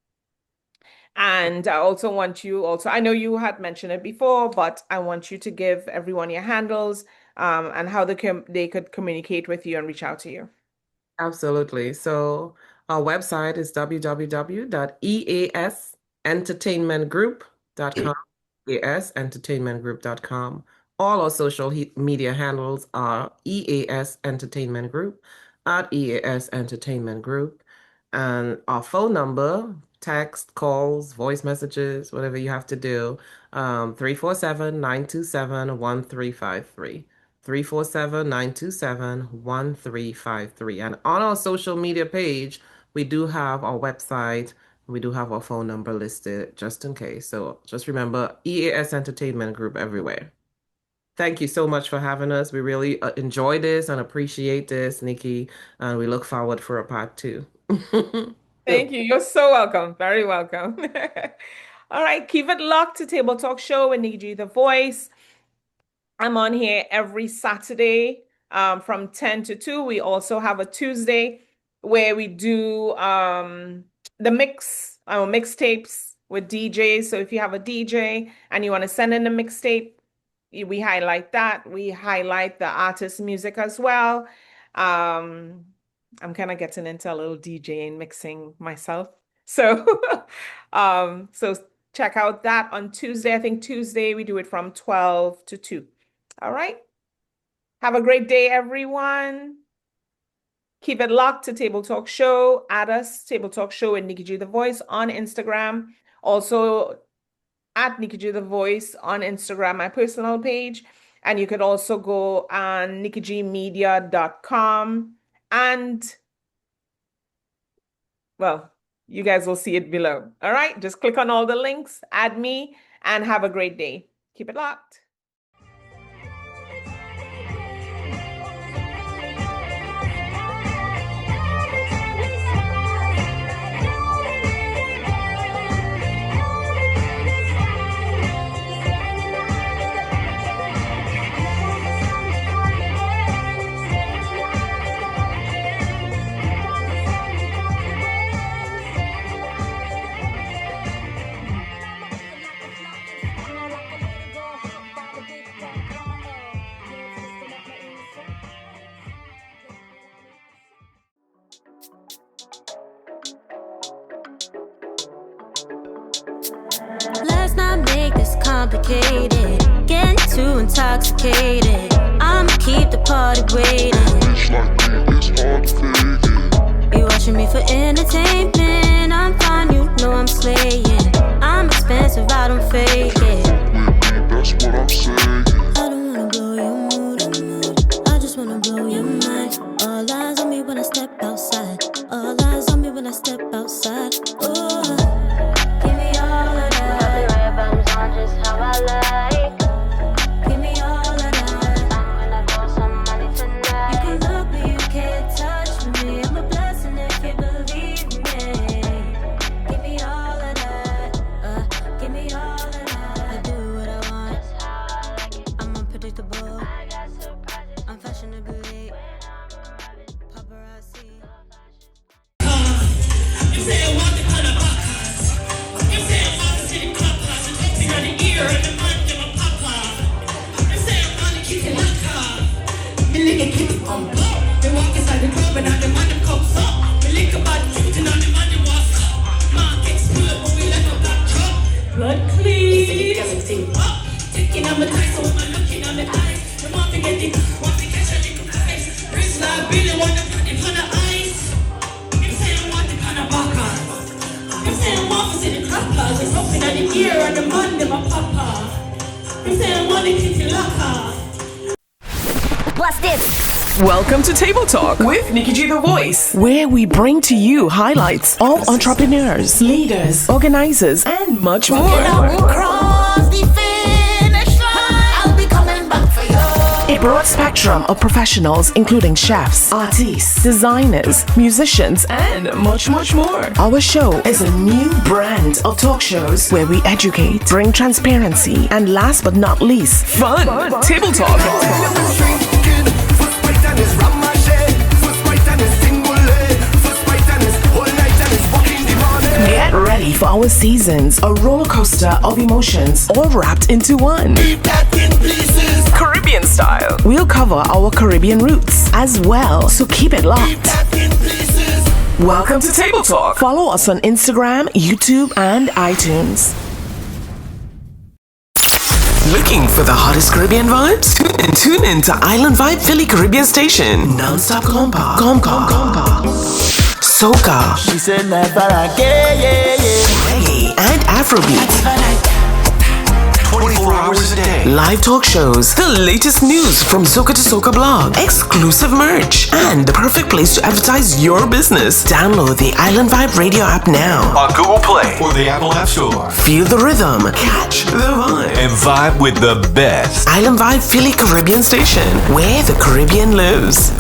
And I also want you I know you had mentioned it before, but I want you to give everyone your handles, and how they could communicate with you and reach out to you. Absolutely. So our website is www.easentertainmentgroup.com, easentertainmentgroup.com. All our social media handles are EAS Entertainment Group at EAS Entertainment Group. And our phone number, text, calls, voice messages, whatever you have to do, 347-927-1353. 347-927-1353. And on our social media page, we do have our website, we do have our phone number listed just in case. So just remember EAS Entertainment Group everywhere. Thank you so much for having us. We really enjoy this and appreciate this, Nikki, and we look forward for a part two. Thank you. You're so welcome. Very welcome. All right, keep it locked to Table Talk Show with Nikki G The Voice. I'm on here every Saturday from 10 to 2. We also have a Tuesday where we do the mixtapes with DJs. So if you have a DJ and you want to send in a mixtape, we highlight that. We highlight the artist's music as well. I'm kind of getting into a little DJing, mixing myself. So so check out that on Tuesday. I think Tuesday we do it from 12 to 2. All right. Have a great day, everyone. Keep it locked to Table Talk Show. Add us, Table Talk Show and Nikki G The Voice on Instagram. Also at Nikki G The Voice on Instagram, my personal page. And you could also go on nikkigmedia.com. And, well, you guys will see it below. All right. Just click on all the links, add me, and have a great day. Keep it locked. Let's not make this complicated. Getting too intoxicated. I'ma keep the party waiting. It's like me, it's hard to fake it. You watching me for entertainment. I'm fine, you know I'm slaying. I'm expensive, I don't fake it. With me, that's what I'm saying. I don't wanna blow your mood. I just wanna blow your mind. All eyes on me when I step outside. All eyes on me when I step outside. Oh, give me all of that. The red bottoms on just how I like. Give me all of that. I'm gonna throw some money tonight. You can look but you can't touch me. I'm a blessing if you believe me. Give me all of that. Give me all of that. I do what I want. I'm unpredictable. I'm fashionably paparazzi. You say I want the kind of backers. You say I want to see the clappers. And jumping on the ear and the man to my papa. You say I want to keep it locked up. Me lick a kitty pump up. Me walk inside the club and all the man them comes up. Me lick about the truth and all the man them walk up. Mark explode when we like a black truck. Blood clean. Taking on my ties, so I'm looking on the eyes. The want to get it, want to catch a little prize. Wrist like Billy, want to put it on the ice. You say I want the kind of backers. You say I want to see the clappers. It's something on the ear and the man, them a papa. You say I want the kitty locker. What's this? Welcome to Table Talk with Nikki G The Voice, where we bring to you highlights of entrepreneurs, leaders, organizers, and much more. Cross the finish line. I'll be coming back for you. A broad spectrum of professionals, including chefs, artists, designers, musicians, and much, much more. Our show is a new brand of talk shows where we educate, bring transparency, and last but not least, fun. Table Talk. Get ready for our seasons, a roller coaster of emotions, all wrapped into one. Caribbean style. We'll cover our Caribbean roots as well, so keep it locked. Welcome to Table Talk. Follow us on Instagram, YouTube, and iTunes. Looking for the hottest Caribbean vibes? Tune in to Island Vibe Philly Caribbean Station. Non-stop compa. Soca. She said never again, Reggae and Afrobeat. 24 hours a day. Live talk shows, the latest news from Soca to Soca blog, exclusive merch, and the perfect place to advertise your business. Download the Island Vibe radio app now. On Google Play or the Apple App Store. Feel the rhythm, catch the vibe, And vibe with the best. Island Vibe Philly Caribbean Station, where the Caribbean lives.